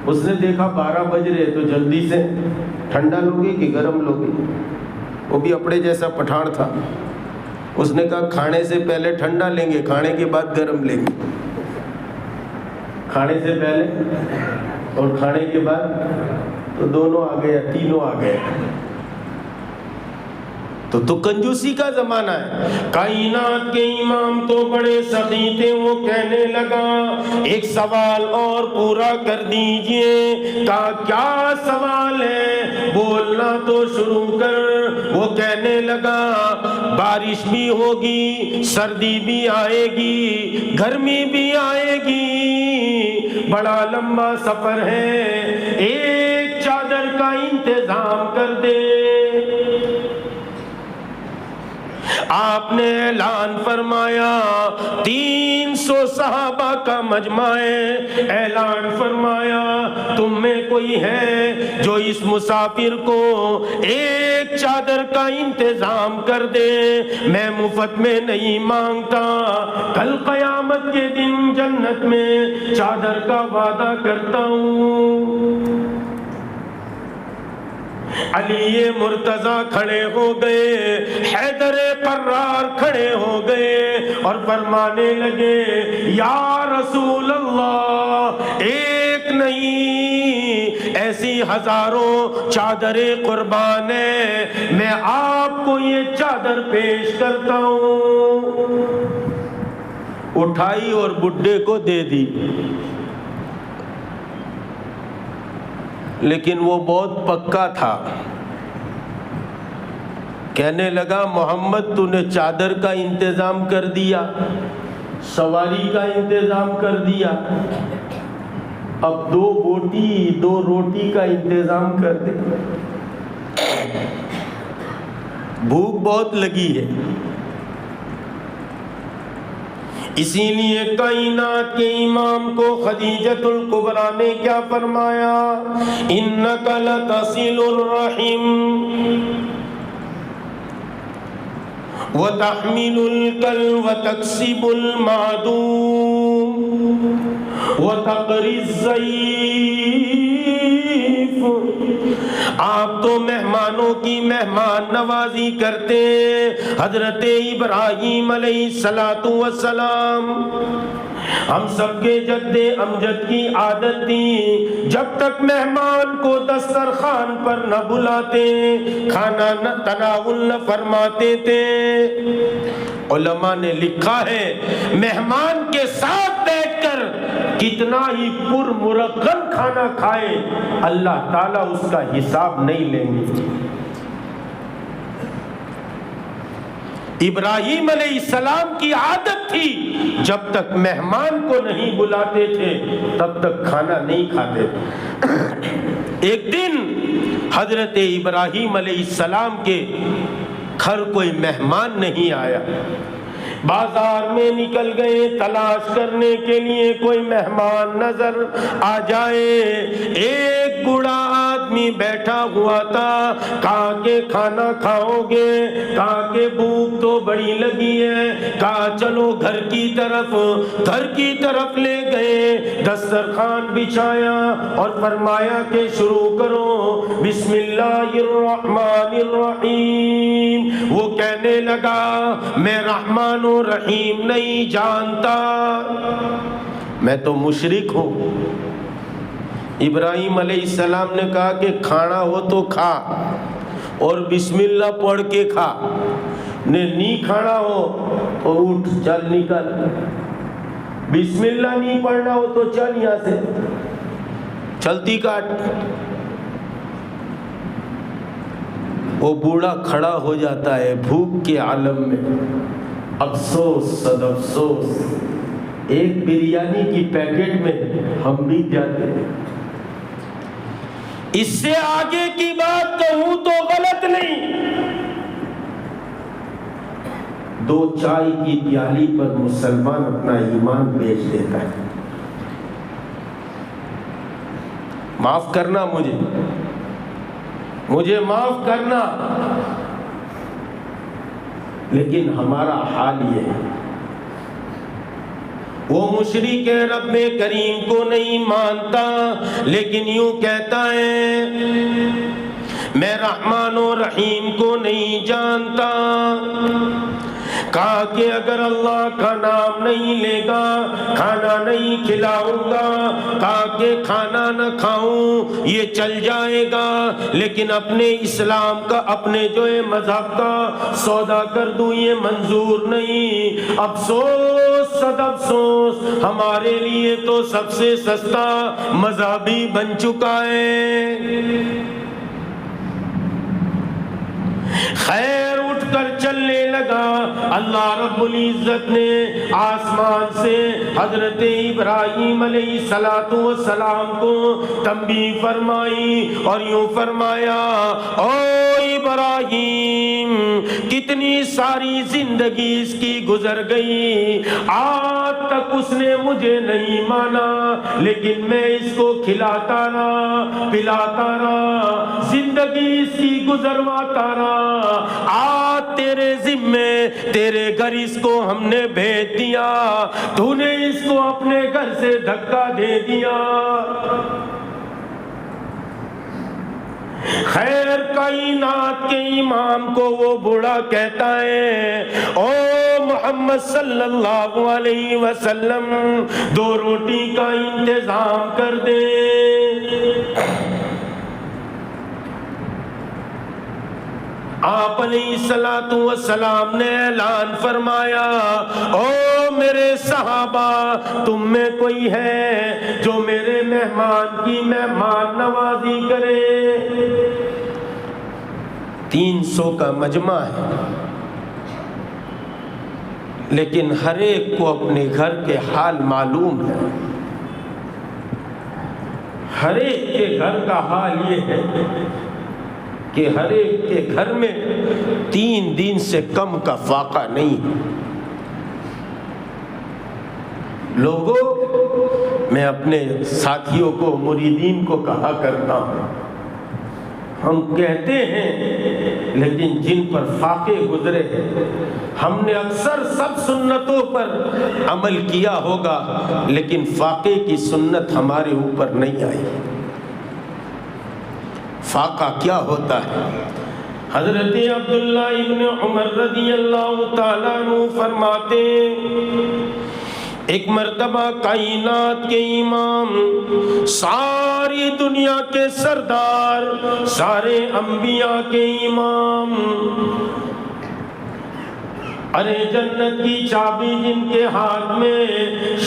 اس نے دیکھا 12 بج رہے تو جلدی سے ٹھنڈا لوگے کہ گرم لوگے. وہ بھی اپنے جیسا پٹھان تھا. اس نے کہا کھانے سے پہلے ٹھنڈا لیں گے، کھانے کے بعد گرم لیں گے. کھانے سے پہلے اور کھانے کے بعد تو دونوں آ گئے، تینوں آ گئے. تو کنجوسی کا زمانہ ہے. کائنات کے امام تو بڑے سخی تھے. وہ کہنے لگا ایک سوال اور پورا کر دیجئے. کہا کیا سوال ہے؟ بولنا تو شروع کر. وہ کہنے لگا بارش بھی ہوگی، سردی بھی آئے گی، گرمی بھی آئے گی، بڑا لمبا سفر ہے، ایک چادر کا انتظام کر دے. آپ نے اعلان فرمایا 300 صحابہ کا مجمع ہے. اعلان فرمایا تم میں کوئی ہے جو اس مسافر کو ایک چادر کا انتظام کر دے. میں مفت میں نہیں مانگتا، کل قیامت کے دن جنت میں چادر کا وعدہ کرتا ہوں. علی مرتضی کھڑے ہو گئے، حیدر قرار کھڑے ہو گئے اور فرمانے لگے یا رسول اللہ، ایک نہیں ایسی ہزاروں چادریں قربان ہیں، میں آپ کو یہ چادر پیش کرتا ہوں. اٹھائی اور بڈھے کو دے دی. لیکن وہ بہت پکا تھا. کہنے لگا محمد تو نے چادر کا انتظام کر دیا، سواری کا انتظام کر دیا، اب 2 روٹی کا انتظام کر دے. بھوک بہت لگی ہے. اسی لیے کائنات کے امام کو خدیجۃ الکبریٰ نے کیا فرمایا؟ انک لتصل الرحم وتحمل الکل وتکسب المعدوم وتقری الضیف. آپ تو مہمانوں کی مہمان نوازی کرتے. حضرت ابراہیم علیہ السلام ہم سب کے جد امجد کی عادت تھی جب تک مہمان کو دسترخوان پر نہ بلاتے کھانا نہ تناول نہ فرماتے تھے. علماء نے لکھا ہے مہمان کے ساتھ بیٹھ کر کتنا ہی پر مرغن کھانا کھائے اللہ تعالیٰ اس کا حساب نہیں لیں گے. ابراہیم علیہ السلام کی عادت تھی جب تک مہمان کو نہیں بلاتے تھے تب تک کھانا نہیں کھاتے. ایک دن حضرت ابراہیم علیہ السلام کے گھر کوئی مہمان نہیں آیا، بازار میں نکل گئے تلاش کرنے کے لیے کوئی مہمان نظر آ جائے۔ ایک بوڑھا آدمی بیٹھا ہوا تھا، کہا کہ کھانا کھاؤ گے؟ کہا کہ بھوک تو بڑی لگی ہے۔ کہا چلو گھر کی طرف لے گئے، دسترخوان بچھایا اور فرمایا کہ شروع کرو، بسم اللہ الرحمن الرحیم۔ وہ کہنے لگا میں رحمان و رحیم نہیں جانتا، میں تو مشرک ہوں۔ ابراہیم علیہ السلام نے کہا کہ کھانا ہو تو کھا اور بسم اللہ پڑھ کے کھا، نہیں کھانا ہو تو اٹھ چل نکل، بسم اللہ نہیں پڑھنا ہو تو چل یہاں سے، چلتی کاٹ۔ وہ بوڑھا کھڑا ہو جاتا ہے بھوک کے عالم میں، افسوس صد افسوس، ایک بریانی کی پیکٹ میں ہم بھی جاتے ہیں۔ اس سے آگے کی بات کہوں تو غلط نہیں، 2 چائے کی پیالی پر مسلمان اپنا ایمان بیچ دیتا ہے۔ معاف کرنا مجھے معاف کرنا، لیکن ہمارا حال یہ ہے۔ وہ مشرک رب کریم کو نہیں مانتا، لیکن یوں کہتا ہے میں رحمان و رحیم کو نہیں جانتا۔ کہا کہ اگر اللہ کا نام نہیں لے گا کھانا نہیں کھلاؤں گا، کہا کہ کھانا نہ کھاؤں یہ چل جائے گا، لیکن اپنے اسلام کا اپنے جو مذہب کا سودا کر دوں یہ منظور نہیں۔ افسوس صد افسوس، ہمارے لیے تو سب سے سستا مذہبی بن چکا ہے۔ خیر اٹھ کر چلنے لگا، اللہ رب العزت نے آسمان سے حضرت ابراہیم علیہ السلام کو تنبیہ فرمائی اور یوں فرمایا، او ابراہیم کتنی ساری زندگی اس کی گزر گئی، آج تک اس نے مجھے نہیں مانا، لیکن میں اس کو کھلاتا رہا پلاتا رہا، زندگی اس کی گزرواتا رہا، آج تیرے ذمے تیرے گھر اس کو ہم نے بھیج دیا، تو نے اس کو اپنے گھر سے دھکا دے دیا۔ خیر کائنات کے امام کو وہ بوڑھا کہتا ہے، او محمد صلی اللہ علیہ وسلم 2 روٹی کا انتظام کر دے۔ آپ علیہ السلام نے اعلان فرمایا، او میرے صحابہ تم میں کوئی ہے جو میرے مہمان کی مہمان نوازی کرے؟ 300 کا مجمع ہے، لیکن ہر ایک کو اپنے گھر کے حال معلوم ہے۔ ہر ایک کے گھر کا حال یہ ہے کہ ہر ایک کے گھر میں 3 دن سے کم کا فاقہ نہیں۔ لوگوں، میں اپنے ساتھیوں کو مریدین کو کہا کرتا ہوں، ہم کہتے ہیں لیکن جن پر فاقے گزرے ہیں، ہم نے اکثر سب سنتوں پر عمل کیا ہوگا لیکن فاقے کی سنت ہمارے اوپر نہیں آئی۔ فاقہ کیا ہوتا ہے؟ حضرت عبداللہ ابن عمر رضی اللہ تعالیٰ عنہ فرماتے ایک مرتبہ کائنات کے امام، ساری دنیا کے سردار، سارے انبیاء کے امام، ارے جنت کی چابی جن کے ہاتھ میں،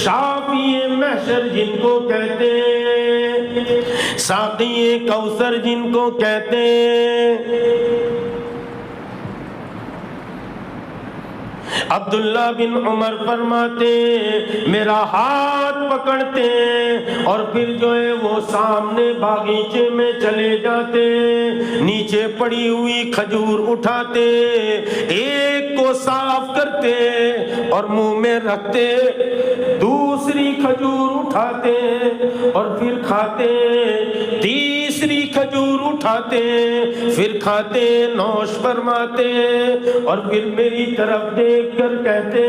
شافی محشر جن کو کہتے ہیں، ساقی کوثر جن کو کہتے ہیں، عبداللہ بن عمر فرماتے میرا ہاتھ پکڑتے اور پھر جو ہے وہ سامنے باغیچے میں چلے جاتے، نیچے پڑی ہوئی کھجور اٹھاتے، ایک کو صاف کرتے اور منہ میں رکھتے، دوسری کھجور اٹھاتے اور پھر کھاتے، تیسری کھجور اٹھاتے پھر کھاتے، نوش فرماتے اور پھر میری طرف دیکھ کر کہتے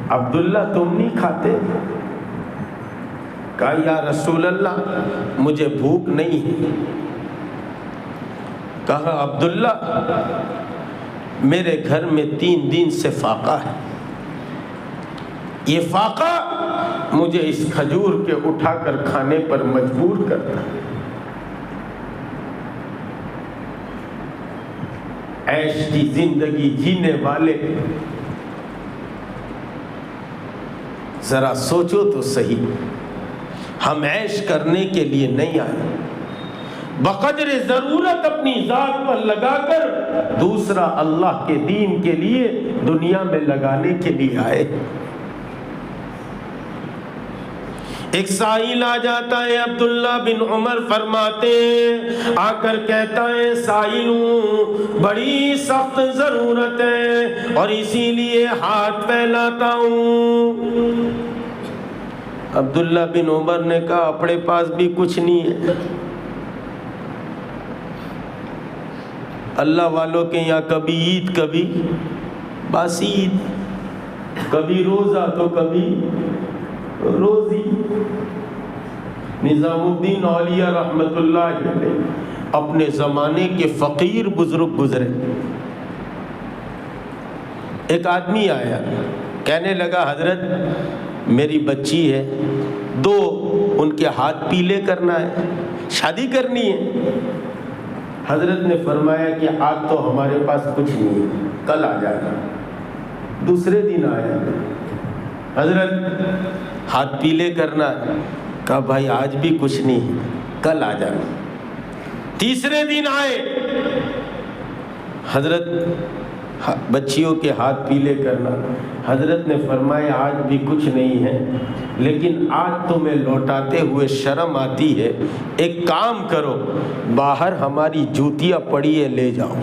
عبداللہ تم نہیں کھاتے؟ کہا یا رسول اللہ مجھے بھوک نہیں ہے۔ کہا عبداللہ میرے گھر میں 3 دن سے فاقہ ہے، یہ فاقہ مجھے اس کھجور کے اٹھا کر کھانے پر مجبور کرتا ہے۔ عیش کی زندگی جینے والے ذرا سوچو تو صحیح، ہم عیش کرنے کے لیے نہیں آئے، بقدر ضرورت اپنی ذات پر لگا کر دوسرا اللہ کے دین کے لیے دنیا میں لگانے کے لیے آئے۔ ایک سائل آ جاتا ہے، عبداللہ بن عمر فرماتے آ کر کہتا ہے سائل ہوں، بڑی سخت ضرورت ہے اور اسی لیے ہاتھ پھیلاتا ہوں۔ عبداللہ بن عمر نے کہا اپنے پاس بھی کچھ نہیں ہے، اللہ والوں کے یہاں کبھی عید کبھی باسی عید، کبھی روزہ تو کبھی روزی۔ نظام الدین اولیاء رحمت اللہ علیہ اپنے زمانے کے فقیر بزرگ گزرے، ایک آدمی آیا کہنے لگا حضرت میری بچی ہے، 2 ان کے ہاتھ پیلے کرنا ہے، شادی کرنی ہے۔ حضرت نے فرمایا کہ آج تو ہمارے پاس کچھ نہیں ہے، کل آ جانا۔ دوسرے دن آیا، حضرت ہاتھ پیلے کرنا ہے، کہا بھائی آج بھی کچھ نہیں ہے، کل آ جانا۔ تیسرے دن آئے، حضرت بچیوں کے ہاتھ پیلے کرنا، حضرت نے فرمایا آج بھی کچھ نہیں ہے، لیکن آج تمہیں لوٹاتے ہوئے شرم آتی ہے، ایک کام کرو باہر ہماری جوتیاں پڑی ہے لے جاؤ۔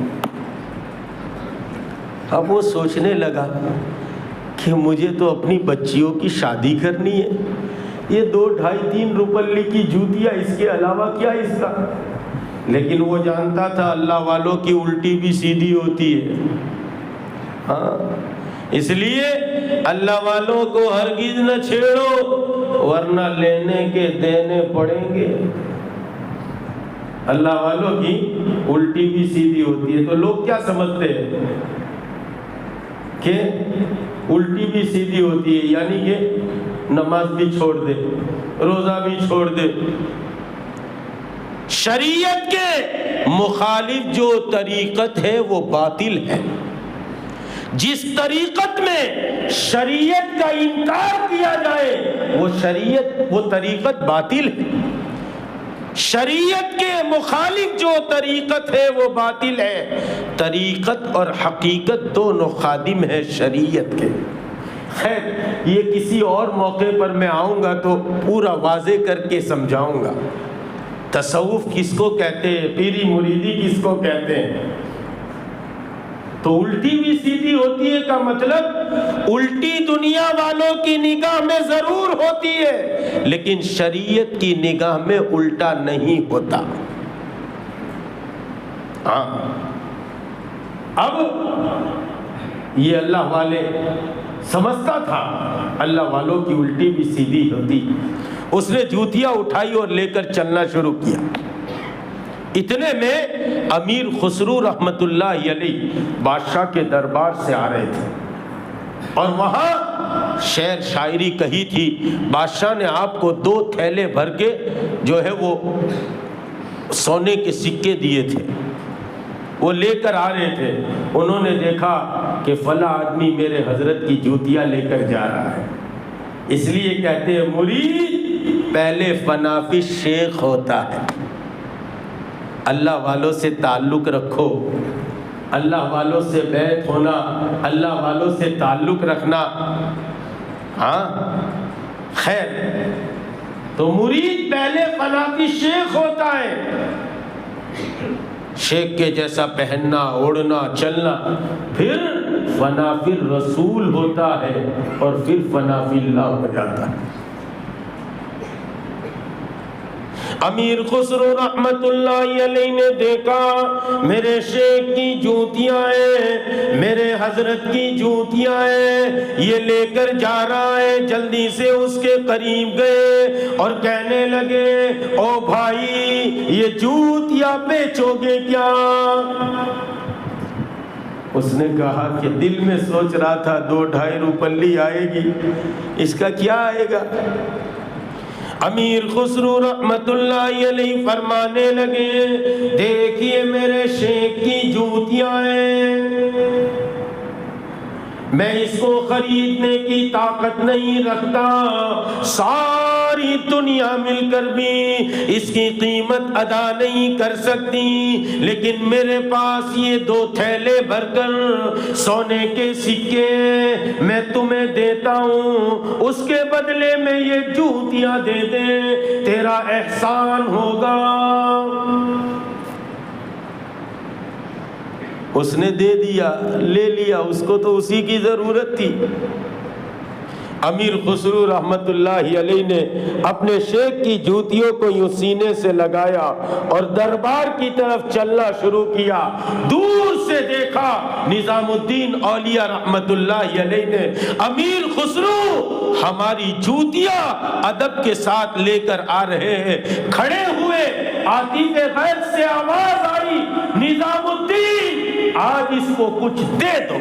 اب وہ سوچنے لگا کہ مجھے تو اپنی بچیوں کی شادی کرنی ہے، یہ 2 2.5 3 روپے کی جوتیاں، اس کے علاوہ کیا اس کا؟ لیکن وہ جانتا تھا اللہ والوں کی الٹی بھی سیدھی ہوتی ہے، ہاں اس لیے اللہ والوں کو ہرگز نہ چھیڑو ورنہ لینے کے دینے پڑیں گے۔ اللہ والوں کی الٹی بھی سیدھی ہوتی ہے، تو لوگ کیا سمجھتے ہیں کہ الٹی بھی سیدھی ہوتی ہے یعنی کہ نماز بھی چھوڑ دے، روزہ بھی چھوڑ دے۔ شریعت کے مخالف جو طریقت ہے وہ باطل ہے، جس طریقت میں شریعت کا انکار کیا جائے وہ طریقت باطل ہے، شریعت کے مخالف جو طریقت ہے وہ باطل ہے۔ طریقت اور حقیقت دونوں خادم ہے شریعت کے۔ خیر یہ کسی اور موقع پر میں آؤں گا تو پورا واضح کر کے سمجھاؤں گا، تصوف کس کو کہتے ہیں، پیری مریدی کس کو کہتے ہیں۔ تو الٹی بھی سیدھی ہوتی ہے کا مطلب الٹی دنیا والوں کی نگاہ میں ضرور ہوتی ہے، لیکن شریعت کی نگاہ میں الٹا نہیں ہوتا۔ ہاں اب یہ اللہ والے سمجھتا تھا اللہ والوں کی الٹی بھی سیدھی ہوتی، اس نے جوتیاں اٹھائی اور لے کر چلنا شروع کیا۔ اتنے میں امیر خسرو رحمت اللہ علیہ بادشاہ کے دربار سے آ رہے تھے اور وہاں شعر شاعری کہی تھی، بادشاہ نے آپ کو 2 تھیلے بھر کے جو ہے وہ سونے کے سکے دیے تھے، وہ لے کر آ رہے تھے۔ انہوں نے دیکھا کہ فلاں آدمی میرے حضرت کی جوتیاں لے کر جا رہا ہے، اس لیے کہتے ہیں مرید پہلے فنافی شیخ ہوتا ہے۔ اللہ والوں سے تعلق رکھو، اللہ والوں سے بیعت ہونا، اللہ والوں سے تعلق رکھنا، ہاں خیر۔ تو مرید پہلے فنا کی شیخ ہوتا ہے، شیخ کے جیسا پہننا، اوڑھنا، چلنا، پھر فنا فی الرسول ہوتا ہے اور پھر فنا فی اللہ ہو جاتا ہے۔ امیر خسرو رحمت اللہ علیہ نے دیکھا میرے شیخ کی جوتیاں ہیں، میرے حضرت کی جوتیاں ہیں، یہ لے کر جا رہا ہے، جلدی سے اس کے قریب گئے اور کہنے لگے او بھائی یہ جوتیاں بیچو گے کیا؟ اس نے کہا کہ دل میں سوچ رہا تھا 2-2.5 روپلی آئے گی، اس کا کیا آئے گا؟ امیر خسرو رحمت اللہ علیہ فرمانے لگے دیکھیے میرے شیخ کی جوتیاں ہیں، میں اس کو خریدنے کی طاقت نہیں رکھتا، ساری دنیا مل کر بھی اس کی قیمت ادا نہیں کر سکتی، لیکن میرے پاس یہ 2 تھیلے بھر کر سونے کے سکے میں تمہیں دیتا ہوں، اس کے بدلے میں یہ جوتیاں دے دے، تیرا احسان ہوگا۔ اس نے دے دیا، لے لیا، اس کو تو اسی کی ضرورت تھی۔ امیر خسرو رحمت اللہ علیہ نے اپنے شیخ کی جوتیوں کو یوں سینے سے لگایا اور دربار کی طرف چلنا شروع کیا۔ دور سے دیکھا نظام الدین اولیاء رحمت اللہ علیہ نے امیر خسرو ہماری جوتیاں ادب کے ساتھ لے کر آ رہے ہیں، کھڑے ہوئے، آتی کے غیر سے آواز آئی نظام الدین آج اس کو کچھ دے دو۔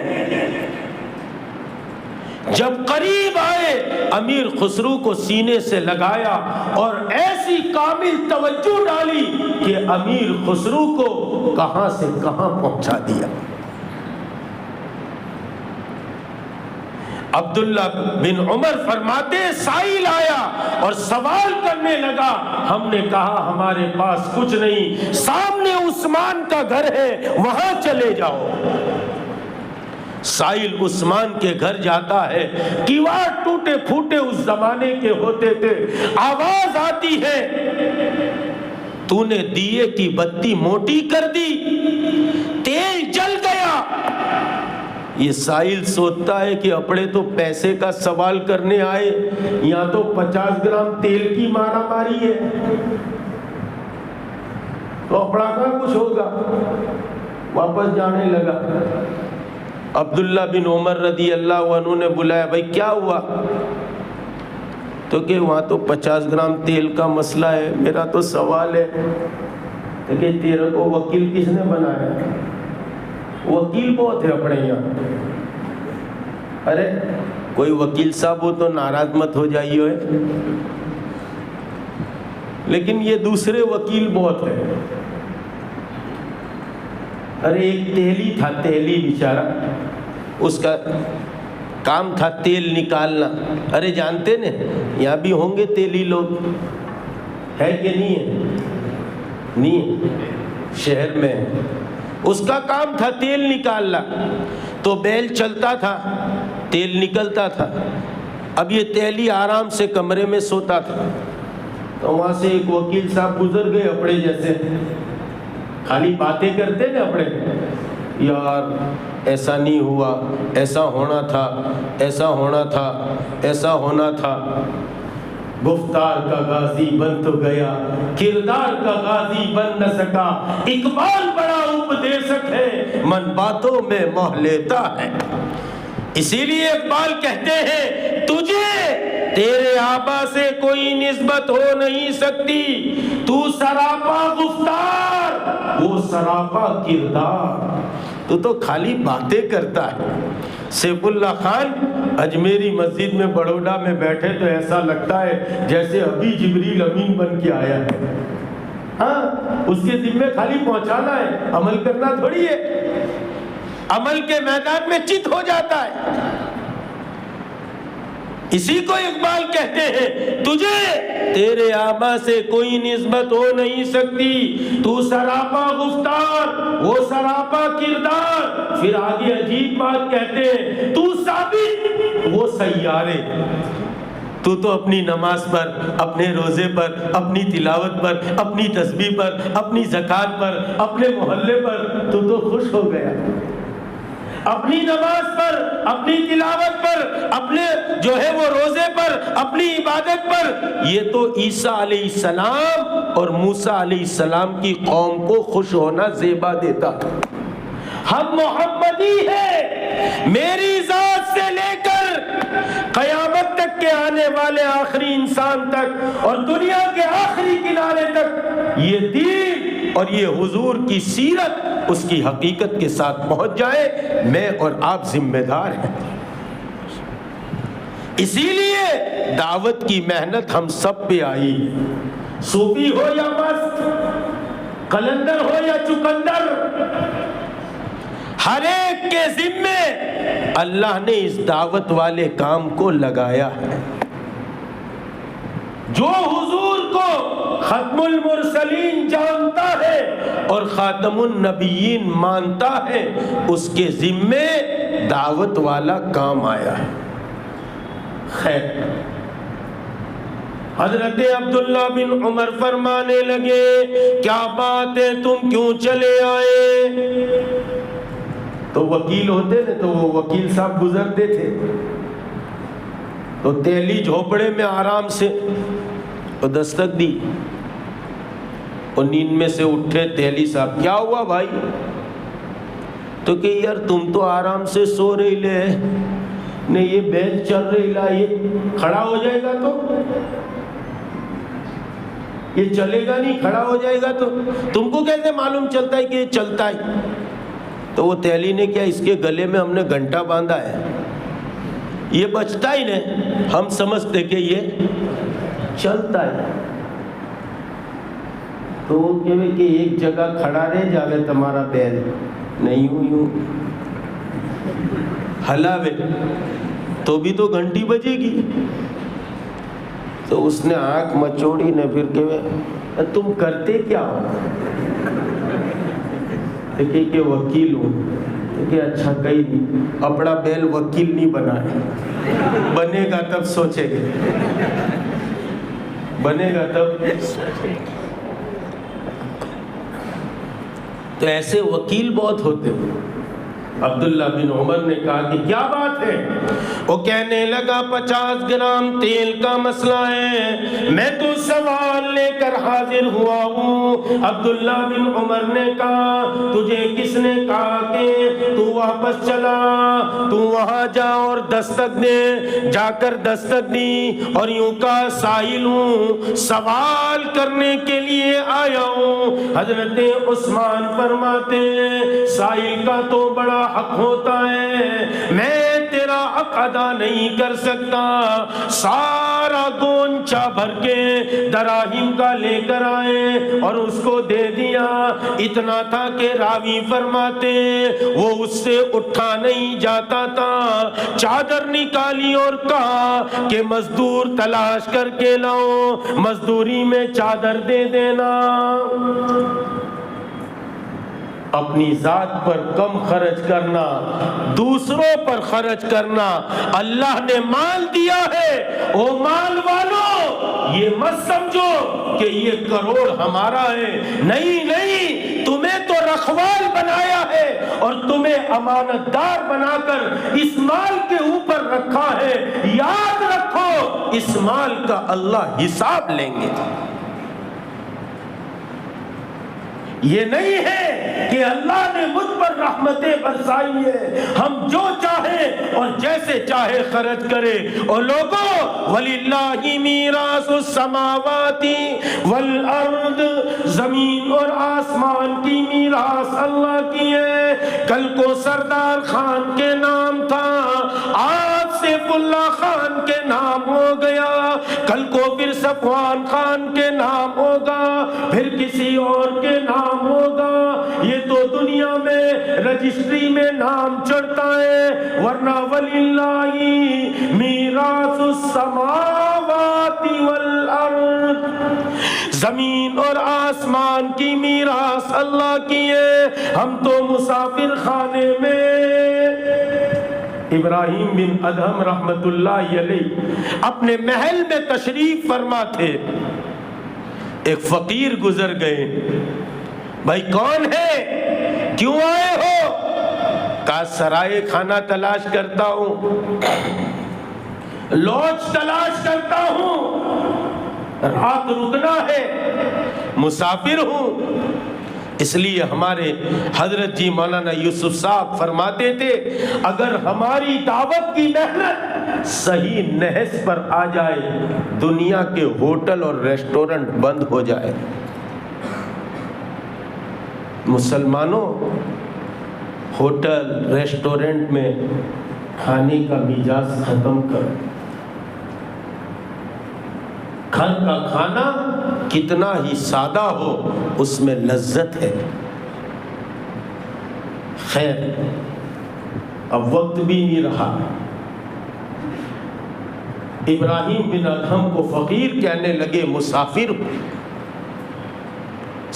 جب قریب آئے امیر خسرو کو سینے سے لگایا اور ایسی کامل توجہ ڈالی کہ امیر خسرو کو کہاں سے کہاں پہنچا دیا۔ عبداللہ بن عمر فرماتے سائل آیا اور سوال کرنے لگا، ہم نے کہا ہمارے پاس کچھ نہیں، سامنے عثمان کا گھر ہے وہاں چلے جاؤ۔ سائل عثمان کے گھر جاتا ہے، کیوار ٹوٹے پھوٹے اس زمانے کے ہوتے تھے، آواز آتی ہے تو نے دیے کی بتی موٹی کر دی، تیل جل گیا۔ یہ سائل سوچتا ہے کہ اپنے تو پیسے کا سوال کرنے آئے، یہاں تو 50 گرام تیل کی مارا ماری ہے، تو اپنا کا کچھ ہوگا، واپس جانے لگا۔ عبداللہ بن عمر رضی اللہ عنہ نے بلایا، بھائی کیا ہوا؟ تو کہ وہاں تو 50 گرام تیل کا مسئلہ ہے، میرا تو سوال ہے کہ تیرے کو وکیل کس نے بنایا؟ وکیل بہت ہے اپنے یہاں، ارے کوئی وکیل صاحب ہو تو ناراض مت ہو جائیے، لیکن یہ دوسرے وکیل بہت ہے۔ ارے ایک تیلی تھا، تیلی بیچارہ، اس کا کام تھا تیل نکالنا۔ ارے جانتے نا یہاں بھی ہوں گے تیلی لوگ، ہے کہ نہیں ہے؟ نہیں ہے، شہر میں اس کا کام تھا تیل نکالنا، تو بیل چلتا تھا، تیل نکلتا تھا۔ اب یہ تیلی آرام سے کمرے میں سوتا تھا، تو وہاں سے ایک وکیل صاحب گزر گئے اپنے جیسے، خالی باتیں کرتے نا اپنے، یار ایسا نہیں ہوا، ایسا ہونا تھا، ایسا ہونا تھا، ایسا ہونا تھا۔ گفتار کا غازی بن تو گیا، کردار کا غازی بن نہ سکا، اقبال بڑا اپدیشک ہے، من باتوں میں موہ لیتا ہے۔ اسی لیے اقبال کہتے ہیں تجھے تیرے آبا سے کوئی نسبت ہو نہیں سکتی، تو سراپا گفتار وہ سراپا کردار، تو خالی باتیں کرتا ہے۔ سیف اللہ خان اجمیری مسجد میں بڑوڈا میں بیٹھے تو ایسا لگتا ہے جیسے ابھی جبریل امین بن کے آیا ہے۔ ہاں اس کے ذمہ خالی پہنچانا ہے، عمل کرنا تھوڑی ہے، عمل کے میدان میں چت ہو جاتا ہے۔ اسی کو اقبال کہتے ہیں تجھے تیرے آبا سے کوئی نسبت ہو نہیں سکتی، تو سراپا گفتار وہ سراپا کردار، پھر آگے عجیب بات کہتے ہیں تو ثابت وہ سیارے، تو اپنی نماز پر، اپنے روزے پر، اپنی تلاوت پر، اپنی تسبیح پر، اپنی زکوٰۃ پر، اپنے محلے پر تو خوش ہو گیا، اپنی نماز پر، اپنی تلاوت پر، اپنے جو ہے وہ روزے پر، اپنی عبادت پر۔ یہ تو عیسیٰ علیہ السلام اور موسیٰ علیہ السلام کی قوم کو خوش ہونا زیبا دیتا تھا۔ ہم محمدی ہیں، میری ذات سے لے کر قیامت تک کے آنے والے آخری انسان تک اور دنیا کے آخری کنارے تک یہ دین اور یہ حضور کی سیرت اس کی حقیقت کے ساتھ پہنچ جائے، میں اور آپ ذمہ دار ہیں۔ اسی لیے دعوت کی محنت ہم سب پہ آئی، صوفی ہو یا مست، قلندر ہو یا چقندر، ہر ایک کے ذمے اللہ نے اس دعوت والے کام کو لگایا ہے۔ جو حضور کو ختم المرسلین جانتا ہے اور خاتم النبیین مانتا ہے، اس کے ذمے دعوت والا کام آیا ہے۔ خیر، حضرت عبداللہ بن عمر فرمانے لگے کیا بات ہے، تم کیوں چلے آئے؟ تو وکیل ہوتے تھے تو وہ وکیل صاحب گزرتے تھے تو تیلی جھوپڑے میں آرام سے دستک دی، اور نیند میں سے اٹھے تیلی صاحب، کیا ہوا بھائی؟ تو کہ یار تم تو آرام سے سو رہی لے، نہیں یہ بیل چل رہی لا، یہ کھڑا ہو جائے گا تو یہ چلے گا نہیں، کھڑا ہو جائے گا تو تم کو کیسے معلوم چلتا ہے کہ یہ چلتا ہے؟ تو وہ تیلی نے کیا، اس کے گلے میں ہم نے گھنٹا باندھا ہے، یہ بچتا ہی نہیں، ہم سمجھتے کہ یہ چلتا ہے۔ تو وہ کہے کہ ایک جگہ کھڑا رہ جاوے تمہارا بیل، نہیں یوں ہلاوے تو بھی تو گھنٹی بجے گی۔ تو اس نے آنکھ مچوڑی نے، پھر کہ تم کرتے کیا ہو؟ کہ وکیل ہوں۔ کہ اچھا کہیں نہیں، اپنا بیل وکیل نہیں بنا ہے، بنے گا تب سوچے گا، بنے گا تب۔ تو ایسے وکیل بہت ہوتے ہیں۔ عبداللہ بن عمر نے کہا کہ کیا بات ہے؟ وہ کہنے لگا 50 گرام تیل کا مسئلہ ہے، میں تو سوال لے کر حاضر ہوا ہوں۔ عبداللہ بن عمر نے کہا تجھے کس نے کہا کہ تو واپس چلا، تو وہاں جا اور دستک دے۔ جا کر دستک دی اور یوں کہا سائل ہوں، سوال کرنے کے لیے آیا ہوں۔ حضرت عثمان فرماتے ہیں سائل کا تو بڑا حق ہوتا ہے، میں تیرا حق ادا نہیں کر سکتا۔ سارا گونچا بھر کے دراہیم کا لے کر آئے اور اس کو دے دیا۔ اتنا تھا کہ راوی فرماتے وہ اس سے اٹھا نہیں جاتا تھا۔ چادر نکالی اور کہا کہ مزدور تلاش کر کے لاؤ، مزدوری میں چادر دے دینا۔ اپنی ذات پر کم خرچ کرنا، دوسروں پر خرچ کرنا۔ اللہ نے مال دیا ہے، او مال والو یہ مت سمجھو کہ یہ کروڑ ہمارا ہے، نہیں نہیں، تمہیں تو رکھوال بنایا ہے اور تمہیں امانت دار بنا کر اس مال کے اوپر رکھا ہے۔ یاد رکھو اس مال کا اللہ حساب لیں گے۔ یہ نہیں ہے کہ اللہ نے مجھ پر رحمتیں برسائی ہے، ہم جو چاہے اور جیسے چاہے خرچ کرے۔ اور لوگوں وَلِلَّهِ مِيرَاثُ السَّمَاوَاتِ وَالْأَرْضِ، زمین اور آسمان کی میراث اللہ کی ہے۔ کل کو سردار خان کے نام تھا، آج سیف اللہ خان کے نام ہو گیا، کل کو پھر صفوان خان کے نام ہوگا، پھر کسی اور کے نام ہوگا۔ یہ تو دنیا میں رجسٹری میں نام چڑھتا ہے، ورنہ وَلِلَّهِ مِيرَاثُ السماوات والارض، زمین اور آسمان کی میراث اللہ کی ہے، ہم تو مسافر خانے میں۔ ابراہیم بن ادہم رحمت اللہ علیہ اپنے محل میں تشریف فرما تھے، ایک فقیر گزر گئے، بھائی کون ہے، کیوں آئے ہو؟ کہا سرائے کھانا تلاش کرتا ہوں، لوج تلاش کرتا ہوں، رات رکنا ہے، مسافر ہوں۔ اس لیے ہمارے حضرت جی مولانا یوسف صاحب فرماتے تھے اگر ہماری دعوت کی محنت صحیح نہج پر آ جائے، دنیا کے ہوٹل اور ریسٹورنٹ بند ہو جائے۔ مسلمانوں، ہوٹل ریسٹورنٹ میں کھانے کا مزاج ختم کرو۔ گھر کا کھانا کتنا ہی سادہ ہو اس میں لذت ہے۔ خیر، اب وقت بھی نہیں رہا، ابراہیم بن ادہم کو فقیر کہنے لگے مسافر ہوں،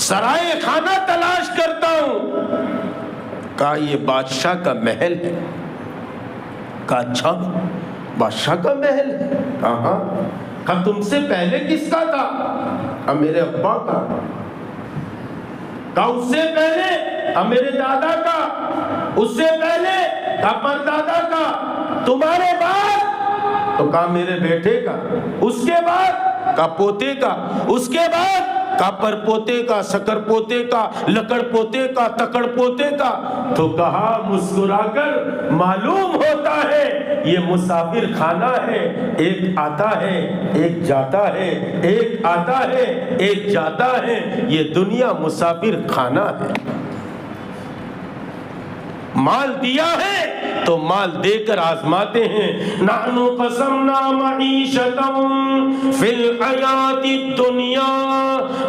سرائے خانہ تلاش کرتا ہوں۔ کہا یہ بادشاہ کا محل ہے۔ کہا اچھا بادشاہ کا محل ہے؟ کہا کہا تم سے پہلے کس کا تھا؟ کہا میرے ابا کا۔ کہا اس سے پہلے؟ کہا میرے دادا کا۔ اس سے پہلے؟ کہا پردادا کا۔ تمہارے بعد؟ تو کہا میرے بیٹے کا۔ اس کے بعد؟ کہا پوتے کا۔ اس کے بعد؟ کہا پر پوتے کا، سکر پوتے کا، لکڑ پوتے کا، تکڑ پوتے کا۔ تو کہا مسکرا کر معلوم ہوتا ہے یہ مسافر خانہ ہے، ایک آتا ہے ایک جاتا ہے، ایک آتا ہے ایک جاتا ہے، یہ دنیا مسافر خانہ ہے۔ مال دیا ہے تو مال دے کر آزماتے ہیں۔ نحن قسمنا معیشتهم فی الحیات الدنیا،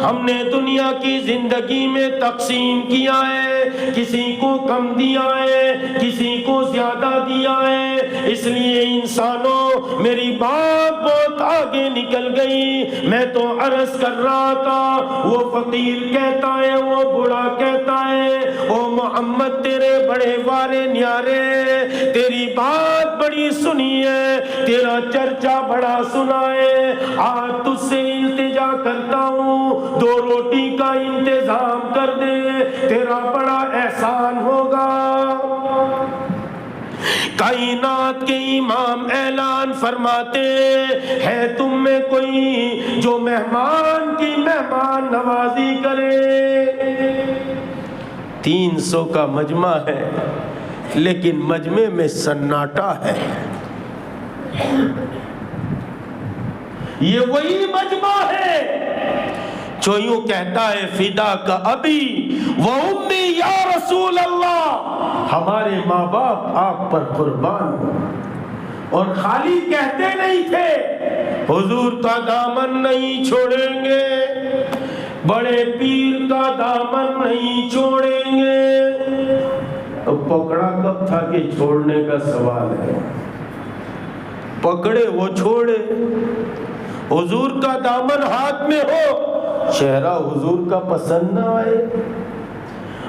ہم نے دنیا کی زندگی میں تقسیم کیا ہے، کسی کو کم دیا ہے، کسی کو زیادہ دیا ہے۔ اس لیے انسانوں میری بات بہت آگے نکل گئی، میں تو عرض کر رہا تھا وہ فقیر کہتا ہے، وہ بوڑھا کہتا ہے او محمد تیرے بڑے وارے نیارے، تیری بات بڑی سنی ہے، تیرا چرچا بڑا سنا ہے، آج تجھ سے التجا کرتا ہوں 2 روٹی کا انتظام کر دے، تیرا بڑا احسان ہوگا۔ کائنات کے امام اعلان فرماتے ہے تم میں کوئی جو مہمان کی مہمان نوازی کرے۔ 300 کا مجمع ہے لیکن مجمع میں سناٹا ہے۔ یہ وہی مجمع ہے جو یوں کہتا ہے فدا کا ابی و امی یا رسول اللہ، ہمارے ماں باپ آپ پر قربان ہو۔ اور خالی کہتے نہیں تھے حضور کا دامن نہیں چھوڑیں گے، بڑے پیر کا دامن نہیں چھوڑیں گے۔ اب پکڑا کب تھا کہ چھوڑنے کا سوال ہے، پکڑے وہ چھوڑے۔ حضور کا دامن ہاتھ میں ہو، چہرہ حضور کا پسند نہ آئے،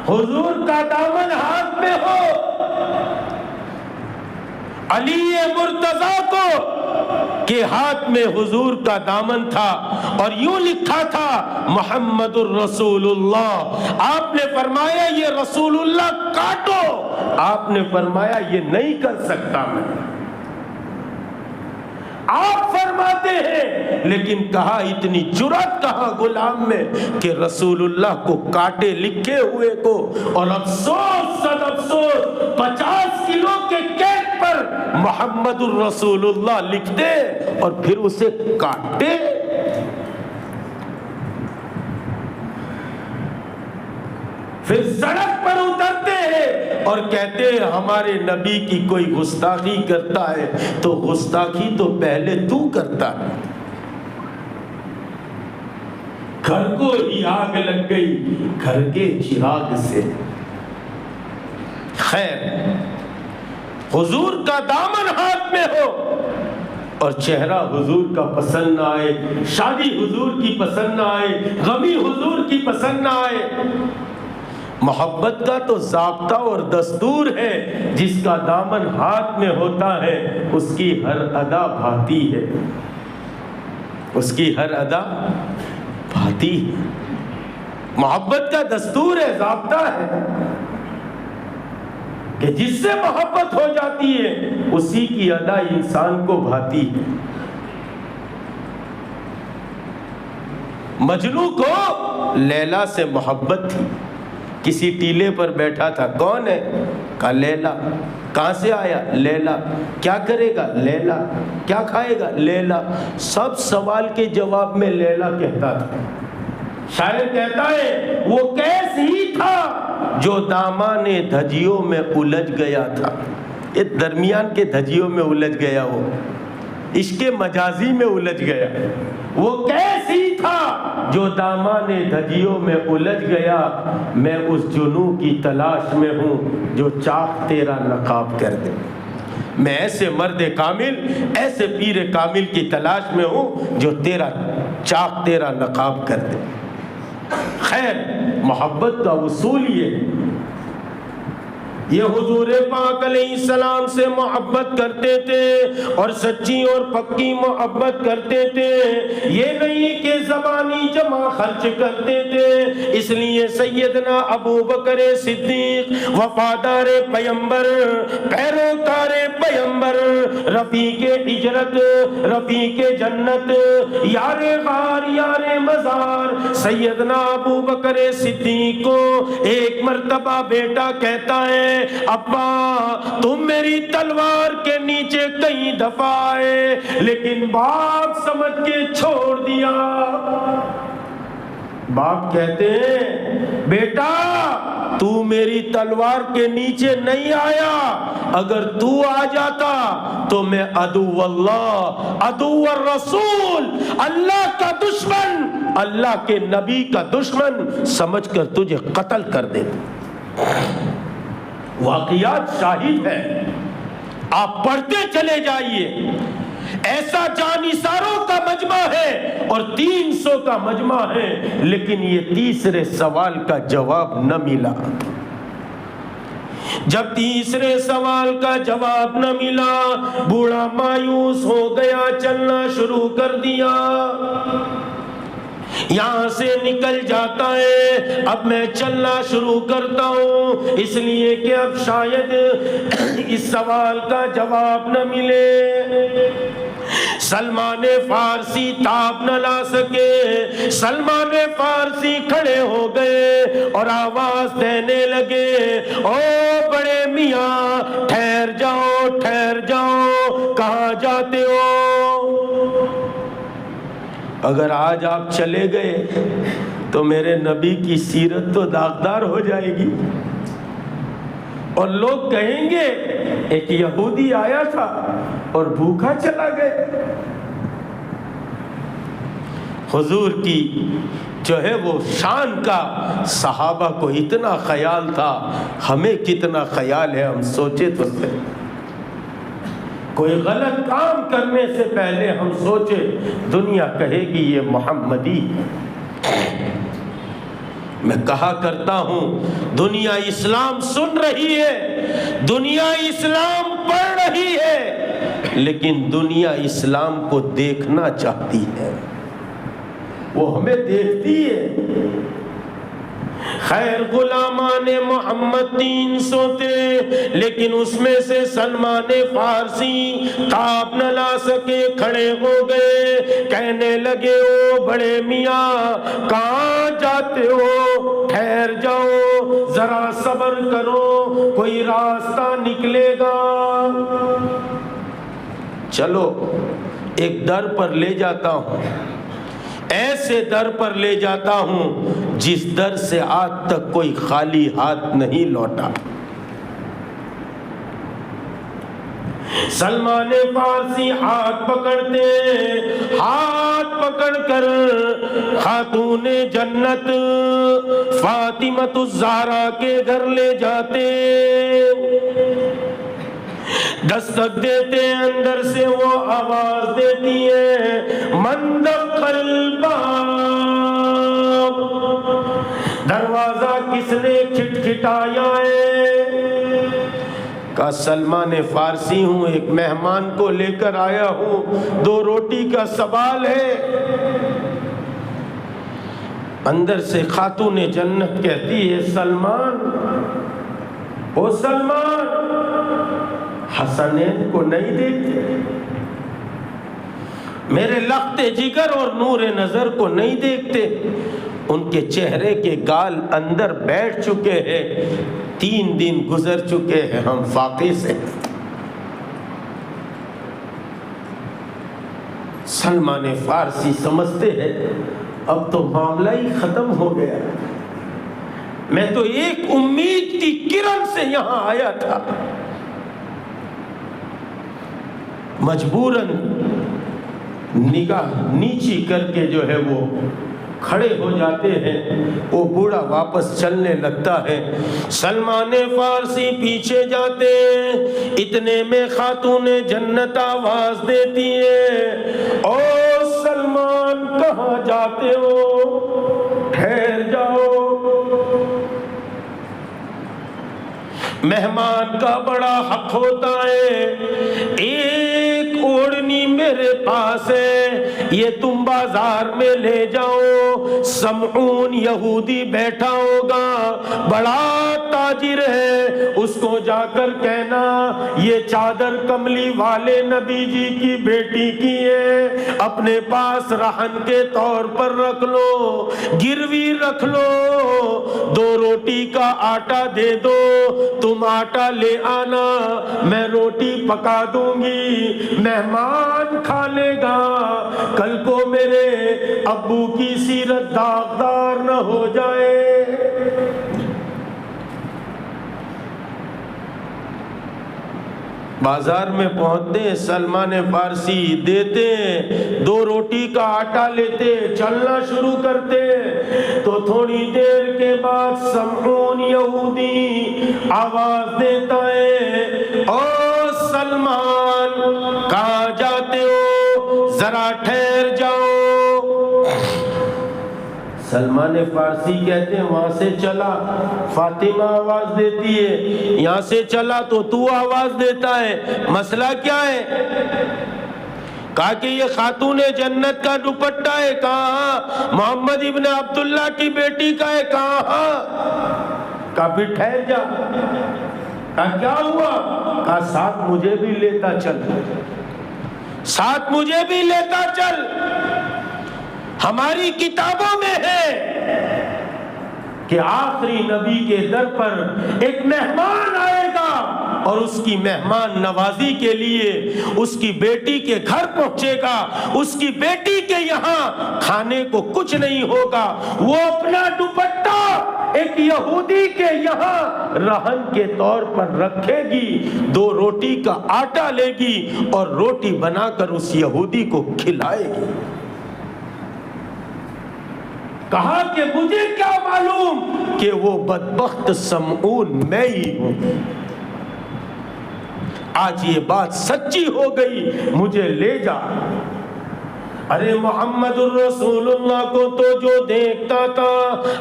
حضور کا دامن ہاتھ میں ہو۔ علی مرتضیٰ کو کہ ہاتھ میں حضور کا دامن تھا اور یوں لکھا تھا محمد الرسول اللہ، آپ نے فرمایا یہ رسول اللہ کاٹو، آپ نے فرمایا یہ نہیں کر سکتا میں، آپ فرماتے ہیں، لیکن کہا اتنی جرأت کہاں غلام میں کہ رسول اللہ کو کاٹے لکھے ہوئے کو، اور افسوس صد افسوس 50 کلو کے کیک پر محمد الرسول اللہ لکھتے اور پھر اسے کاٹتے۔ پھر سڑک پر اترتے ہیں اور کہتے ہیں ہمارے نبی کی کوئی گستاخی کرتا ہے تو گستاخی تو پہلے تو کرتا ہے۔ گھر کو ہی آگ لگ گئی گھر کے چراغ سے۔ خیر، حضور کا دامن ہاتھ میں ہو، اور چہرہ حضور کا پسند نہ آئے، شادی حضور کی پسند نہ آئے، غمی حضور کی پسند نہ آئے۔ محبت کا تو ضابطہ اور دستور ہے، جس کا دامن ہاتھ میں ہوتا ہے اس کی ہر ادا بھاتی ہے، اس کی ہر ادا بھاتی ہے۔ محبت کا دستور ہے، ضابطہ ہے کہ جس سے محبت ہو جاتی ہے اسی کی ادا انسان کو بھاتی ہے۔ مجنوں کو لیلا سے محبت تھی، کسی ٹیلے پر بیٹھا تھا، کون ہے؟ کہا لیلا۔ کہاں سے آیا؟ لیلا۔ کیا کرے گا؟ لیلا۔ کیا کھائے گا؟ لیلا۔ سب سوال کے جواب میں لیلا کہتا تھا۔ شاعر کہتا ہے وہ کیس ہی تھا جو دامان دھجیوں میں الجھ گیا تھا، یہ درمیان کے دھجیوں میں الجھ گیا، وہ عشق مجازی میں الجھ گیا۔ وہ کیس ہی تھا جو دامان دھجیوں میں الجھ گیا، میں اس جنوں کی تلاش میں ہوں جو چاک تیرا نقاب کر دے۔ میں ایسے مرد کامل، ایسے پیر کامل کی تلاش میں ہوں جو تیرا چاک تیرا نقاب کر دے۔ خیر، محبت کا اصول یہ حضور پاک علیہ السلام سے محبت کرتے تھے اور سچی اور پکی محبت کرتے تھے، یہ نہیں کہ زبانی جمع خرچ کرتے تھے۔ اس لیے سیدنا ابو بکر صدیق وفادار پیمبر، پیروکار پیمبر، رفیق ہجرت، رفیق جنت، یار غار یار مزار، سیدنا ابو بکر صدیق کو ایک مرتبہ بیٹا کہتا ہے ابا تم میری تلوار کے نیچے کئی دفعہ آئے لیکن باپ سمجھ کے چھوڑ دیا۔ باپ کہتے ہیں بیٹا تو میری تلوار کے نیچے نہیں آیا، اگر تو آ جاتا تو میں عدو اللہ، عدو الرسول، اللہ کا دشمن، اللہ کے نبی کا دشمن سمجھ کر تجھے قتل کر دیتا۔ واقعات شاہد ہے، آپ پڑھتے چلے جائیے۔ ایسا جانثاروں کا مجمع ہے اور 300 کا مجمع ہے، لیکن یہ تیسرے سوال کا جواب نہ ملا۔ جب تیسرے سوال کا جواب نہ ملا، بوڑھا مایوس ہو گیا، چلنا شروع کر دیا۔ یہاں سے نکل جاتا ہے، اب میں چلنا شروع کرتا ہوں، اس لیے کہ اب شاید اس سوال کا جواب نہ ملے۔ سلمان فارسی تاب نہ لا سکے، سلمان فارسی کھڑے ہو گئے اور آواز دینے لگے، او بڑے میاں ٹھہر جاؤ ٹھہر جاؤ، کہاں جاتے ہو؟ اگر آج آپ چلے گئے تو میرے نبی کی سیرت تو داغدار ہو جائے گی، اور لوگ کہیں گے ایک یہودی آیا تھا اور بھوکا چلا گئے۔ حضور کی جو ہے وہ شان کا صحابہ کو اتنا خیال تھا، ہمیں کتنا خیال ہے؟ ہم سوچے تو صحیح، کوئی غلط کام کرنے سے پہلے ہم سوچے دنیا کہے گی یہ محمدی۔ میں کہا کرتا ہوں دنیا اسلام سن رہی ہے، دنیا اسلام پڑھ رہی ہے، لیکن دنیا اسلام کو دیکھنا چاہتی ہے، وہ ہمیں دیکھتی ہے۔ خیر غلامان محمد 300 تھے، لیکن اس میں سے سلمان فارسی تاب نہ لا سکے، کھڑے ہو گئے، کہنے لگے او بڑے میاں کہاں جاتے ہو؟ ٹھہر جاؤ، ذرا صبر کرو، کوئی راستہ نکلے گا۔ چلو ایک در پر لے جاتا ہوں، ایسے در پر لے جاتا ہوں جس در سے آج تک کوئی خالی ہاتھ نہیں لوٹا۔ سلمان فارسی ہاتھ پکڑتے، ہاتھ پکڑ کر خاتون جنت فاطمہ الزہرا کے گھر لے جاتے۔ دستک دیتے ہیں اندر سے وہ آواز دیتی ہے من دخل الباب، دروازہ کس نے کھٹکھٹایا ہے؟ کہا سلمان فارسی ہوں، ایک مہمان کو لے کر آیا ہوں، 2 روٹی کا سوال ہے۔ اندر سے خاتون جنت کہتی ہے سلمان، او سلمان، حسنین کو نہیں دیکھتے؟ میرے لخت جگر اور نور نظر کو نہیں دیکھتے؟ ان کے چہرے کے گال اندر بیٹھ چکے ہیں، 3 دن گزر چکے ہیں ہم فاقے سے۔ سلمان فارسی سمجھتے ہیں اب تو معاملہ ہی ختم ہو گیا، میں تو ایک امید کی کرن سے یہاں آیا تھا۔ مجبوراً نگاہ نیچی کر کے جو ہے وہ کھڑے ہو جاتے ہیں، وہ بوڑھا واپس چلنے لگتا ہے، سلمان فارسی پیچھے جاتے ہیں۔ اتنے میں خاتون جنت آواز دیتی ہے او سلمان کہاں جاتے ہو؟ ٹھہر جاؤ۔ مہمان کا بڑا حق ہوتا ہے، ایک اوڑھنی میرے پاس ہے، یہ تم بازار میں لے جاؤ۔ سمعون یہودی بیٹھا ہوگا، بڑا تاجر ہے، اس کو جا کر کہنا یہ چادر کملی والے نبی جی کی بیٹی کی ہے، اپنے پاس رہن کے طور پر رکھ لو، گروی رکھ لو، 2 روٹی کا آٹا دے دو، تم آٹا لے آنا، میں روٹی پکا دوں گی، مہمان کھا لے گا، کل کو میرے ابو کی سیرت داغدار نہ ہو جائے۔ بازار میں پہنچتے ہیں، سلمان فارسی دیتے ہیں، 2 روٹی کا آٹا لیتے، چلنا شروع کرتے، تو تھوڑی دیر کے بعد سمعون یہودی آواز دیتا ہے او سلمان کہاں جاتے ہو؟ ذرا ٹھہر جاؤ۔ سلمان فارسی کہتے ہیں وہاں سے چلا، فاطمہ آواز دیتی ہے، یہاں سے چلا تو تو آواز دیتا ہے، مسئلہ کیا ہے؟ کہا کہ یہ خاتون جنت کا دوپٹہ ہے، کہاں؟ محمد ابن عبداللہ کی بیٹی کا ہے، کہاں؟ کہا پھر ٹھہر جا۔ کہا کیا ہوا؟ کہا ساتھ مجھے بھی لیتا چل، ساتھ مجھے بھی لیتا چل، ہماری کتابوں میں ہے کہ آخری نبی کے در پر ایک مہمان آئے گا اور اس کی مہمان نوازی کے لیے اس کی بیٹی کے گھر پہنچے گا، اس کی بیٹی کے یہاں کھانے کو کچھ نہیں ہوگا، وہ اپنا دوپٹہ ایک یہودی کے یہاں رہن کے طور پر رکھے گی، 2 روٹی کا آٹا لے گی اور روٹی بنا کر اس یہودی کو کھلائے گی۔ کہا کہ مجھے کیا معلوم کہ وہ بدبخت سمعون میں ہی ہوں، آج یہ بات سچی ہو گئی، مجھے لے جا۔ ارے محمد الرسول اللہ کو تو جو دیکھتا تھا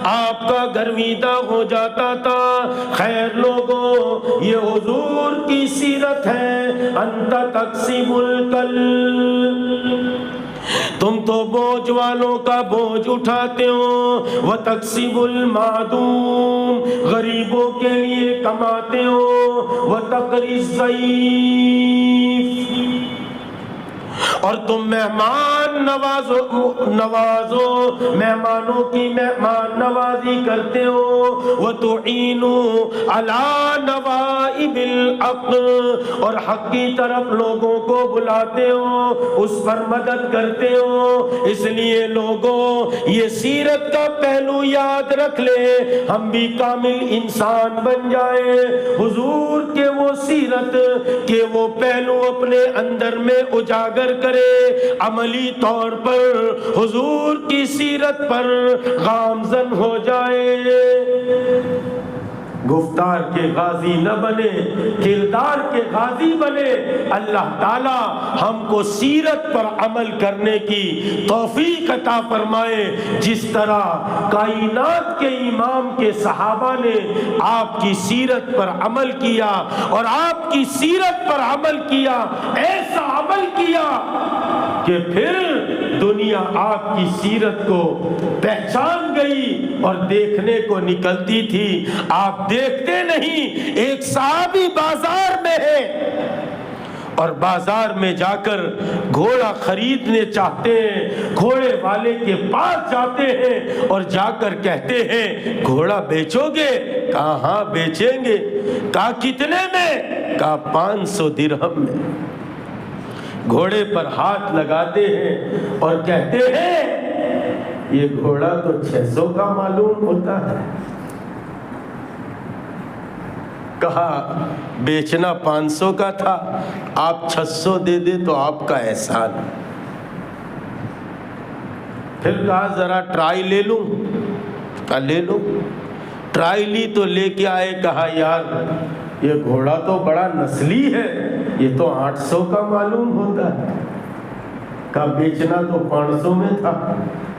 آپ کا گرویدہ ہو جاتا تھا۔ خیر لوگوں، یہ حضور کی سیرت ہے، انت تکسب الکل، تم تو بوجھ والوں کا بوجھ اٹھاتے ہو، وَتَكْسِبُ الْمَعْدُومِ، غریبوں کے لیے کماتے ہو، وَتَقْرِي الضَّيْفِ، اور تم مہمان نوازو، مہمانوں کی مہمان نوازی کرتے ہو، وَتُعِينُوا عَلَى نَوَائِبِ الْحَقِّ، اور حق کی طرف لوگوں کو بلاتے ہو، اس پر مدد کرتے ہو۔ اس لیے لوگوں یہ سیرت کا پہلو یاد رکھ لے، ہم بھی کامل انسان بن جائیں، حضور کے وہ سیرت کے وہ پہلو اپنے اندر میں اجاگر کرے، عملی طور پر حضور کی سیرت پر گامزن ہو جائے۔ گفتار کے غازی نہ بنے، کردار کے غازی بنے۔ اللہ تعالی ہم کو سیرت پر عمل کرنے کی توفیق عطا فرمائے، جس طرح کائنات کے امام کے صحابہ نے آپ کی سیرت پر عمل کیا اور آپ کی سیرت پر عمل کیا، ایسا عمل کیا کہ پھر دنیا آپ کی سیرت کو پہچان گئی اور دیکھنے کو نکلتی تھی۔ آپ دیکھتے نہیں، ایک صحابی بازار میں ہے اور بازار میں جا کر گھوڑا خریدنے چاہتے ہیں، گھوڑے والے کے پاس جاتے ہیں اور جا کر کہتے ہیں گھوڑا بیچو گے؟ کہا ہاں بیچیں گے۔ کہا کتنے میں؟ کہا 500 درہم میں۔ گھوڑے پر ہاتھ لگاتے ہیں اور کہتے ہیں یہ گھوڑا تو 600 کا معلوم ہوتا ہے۔ کہا بیچنا 500 کا تھا، آپ 600 دے دے تو آپ کا احسان۔ پھر کہا ذرا ٹرائی لے لوں؟ کہا لے لو۔ ٹرائی لی تو لے کے آئے، کہا یار یہ گھوڑا تو بڑا نسلی ہے، یہ تو 800 کا معلوم ہوتا ہے۔ کہا بیچنا تو 500 میں تھا،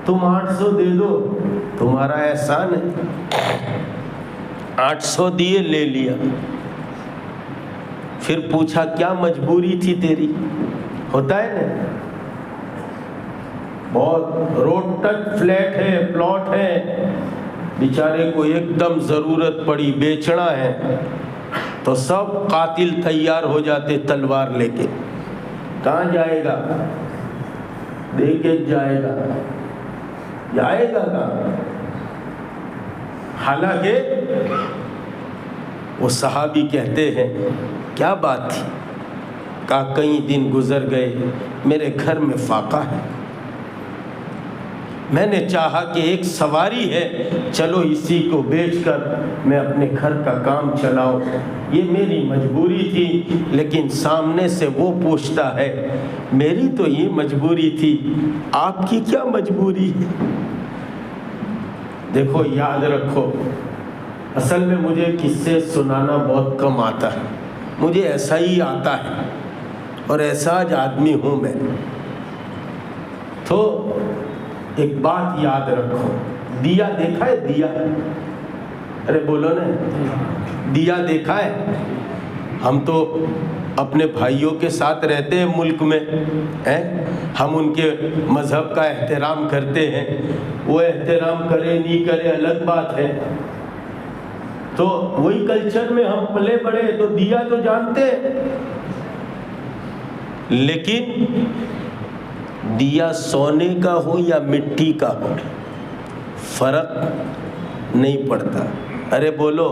تم 800 دے دو، تمہارا احسان ہے۔ 800 دیے، لے لیا۔ پھر پوچھا کیا مجبوری تھی تیری؟ ہوتا ہے نا، بہت روڈ ٹچ فلیٹ ہے، پلاٹ ہے، بیچارے کو ایک دم ضرورت پڑی، بیچنا ہے، تو سب قاتل تیار ہو جاتے تلوار لے کے۔ کہاں جائے گا؟ دے کے جائے گا، جائے گا کہاں؟ حالانکہ وہ صحابی کہتے ہیں کیا بات تھی؟ کہا کئی دن گزر گئے، میرے گھر میں فاقہ ہے، میں نے چاہا کہ ایک سواری ہے، چلو اسی کو بیچ کر میں اپنے گھر کا کام چلاؤں، یہ میری مجبوری تھی۔ لیکن سامنے سے وہ پوچھتا ہے میری تو یہ مجبوری تھی، آپ کی کیا مجبوری ہے؟ دیکھو یاد رکھو، اصل میں مجھے قصے سنانا بہت کم آتا ہے، مجھے ایسا ہی آتا ہے اور ایسا آدمی ہوں میں۔ تو ایک بات یاد رکھو، دیا دیکھا ہے؟ دیا، ارے بولو نا، دیا دیکھا ہے؟ ہم تو اپنے بھائیوں کے ساتھ رہتے ہیں ملک میں، ہم ان کے مذہب کا احترام کرتے ہیں، وہ احترام کرے نہیں کرے الگ بات ہے، تو وہی کلچر میں ہم پلے بڑے، تو دیا تو جانتے ہیں۔ لیکن دیا سونے کا ہو یا مٹی کا ہو فرق نہیں پڑتا۔ ارے بولو،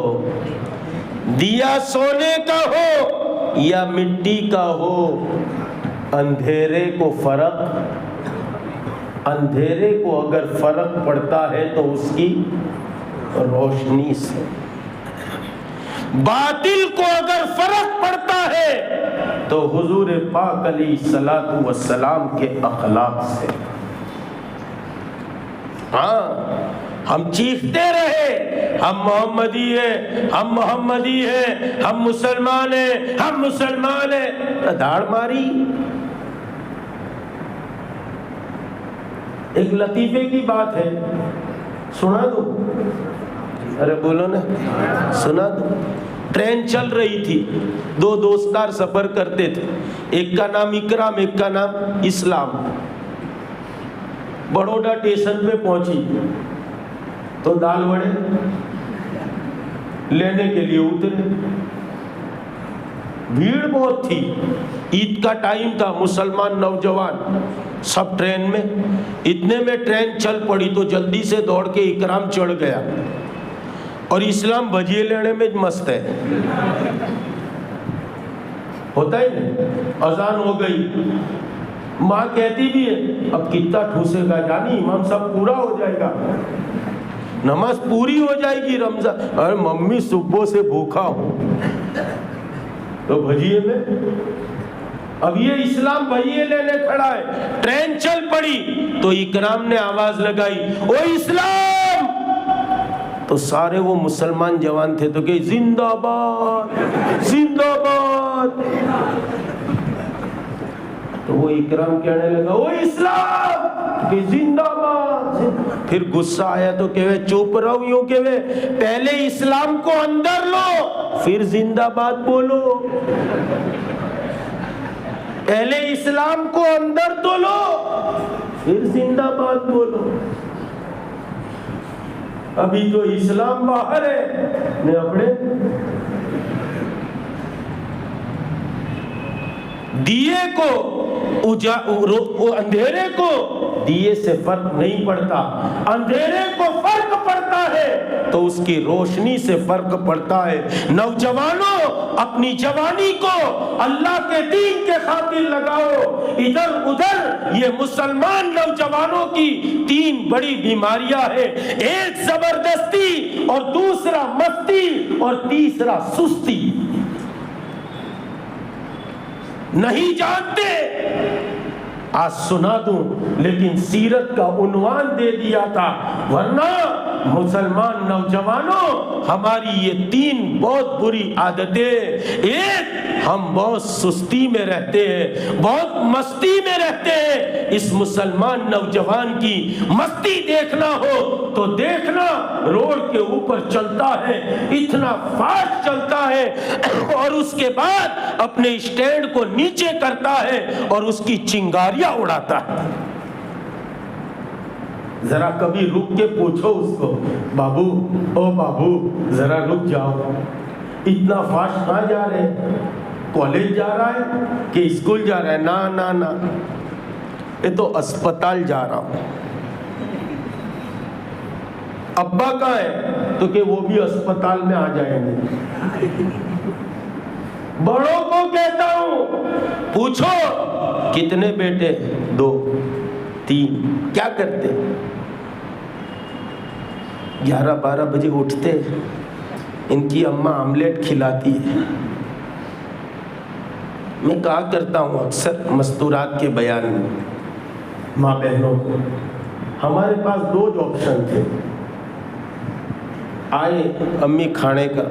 دیا سونے کا ہو یا مٹی کا ہو، اندھیرے کو اگر فرق پڑتا ہے تو اس کی روشنی سے، باطل کو اگر فرق پڑتا ہے تو حضور پاک علیہ الصلوۃ والسلام کے اخلاق سے۔ ہاں ہم چیختے رہے ہم محمدی ہیں، ہم محمدی ہیں، ہم مسلمان ہیں، ہم مسلمان ہیں، دھاڑ ماری۔ ایک لطیفے کی بات ہے، سنا دو؟ ارے بولو نا، سنا دو۔ ٹرین چل رہی تھی، دو دوستار سفر کرتے تھے، ایک کا نام اکرام، ایک کا نام اسلام۔ بڑوڈا اسٹیشن پہ پہنچی تو دال وڑے لینے کے لیے اترے، بھیڑ بہت تھی، عید کا ٹائم تھا، مسلمان نوجوان سب ٹرین میں۔ اتنے میں ٹرین چل پڑی تو جلدی سے دوڑ کے اکرام چڑھ گیا اور اسلام بھجیے لینے میں مست ہے، ہوتا ہی نہیں۔ اذان ہو گئی، ماں کہتی بھی ہے اب کتنا ٹھوسے گا جانی، امام صاحب پورا ہو جائے گا، نماز پوری ہو جائے گی رمضان۔ ارے ممی صبح سے بھوکا ہوں، تو بھجیے میں، اب یہ اسلام بھجیے لینے کھڑا ہے۔ ٹرین چل پڑی تو اکرام نے آواز لگائی او اسلام، تو سارے وہ مسلمان جوان تھے تو کہ زندہ باد زندہ باد. تو وہ اکرام کہنے لگا وہ اسلام کہ زندہ باد. پھر غصہ آیا تو کہ چپ رہو یوں کہ پہلے اسلام کو اندر لو پھر زندہ باد بولو. پہلے اسلام کو اندر تو لو پھر زندہ باد بولو. ابھی تو اسلام باہر ہے میں اپنے دیے کو اندھیرے کو دیے سے فرق نہیں پڑتا. اندھیرے کو فرق پڑتا ہے تو اس کی روشنی سے فرق پڑتا ہے. نوجوانوں اپنی جوانی کو اللہ کے دین کے خاطر لگاؤ. ادھر ادھر یہ مسلمان نوجوانوں کی تین بڑی بیماریاں ہیں. ایک زبردستی اور دوسرا مستی اور تیسرا سستی. نہیں جانتے آج سنا دوں لیکن سیرت کا عنوان دے دیا تھا ورنہ مسلمان نوجوانوں ہماری یہ تین بہت بری عادتیں. ایک ہم بہت سستی میں رہتے ہیں بہت مستی میں رہتے ہیں. اس مسلمان نوجوان کی مستی دیکھنا ہو تو دیکھنا روڈ کے اوپر چلتا ہے اتنا فاسٹ چلتا ہے اور اس کے بعد اپنے اسٹینڈ کو نیچے کرتا ہے اور اس کی چنگاریاں اڑاتا ہے. ذرا کبھی رک کے پوچھو اس کو بابو او بابو ذرا رک جاؤ اتنا فاسٹ کہاں جا رہے کالج جا رہا ہے کہ اسکول جا رہا ہے؟ نا نا نا یہ تو اسپتال جا رہا ہوں. ابا کہاں ہے تو کہ وہ بھی اسپتال میں آ جائیں گے. بڑوں کو کہتا ہوں پوچھو کتنے بیٹے؟ 2 3. کیا کرتے؟ 11-12 بجے اٹھتے ان کی اماں آملیٹ کھلاتی ہے. میں کہا کرتا ہوں اکثر مستورات کے بیان میں ماں بہنوں کو ہمارے پاس 2 آپشن تھے. آئے امی کھانے کا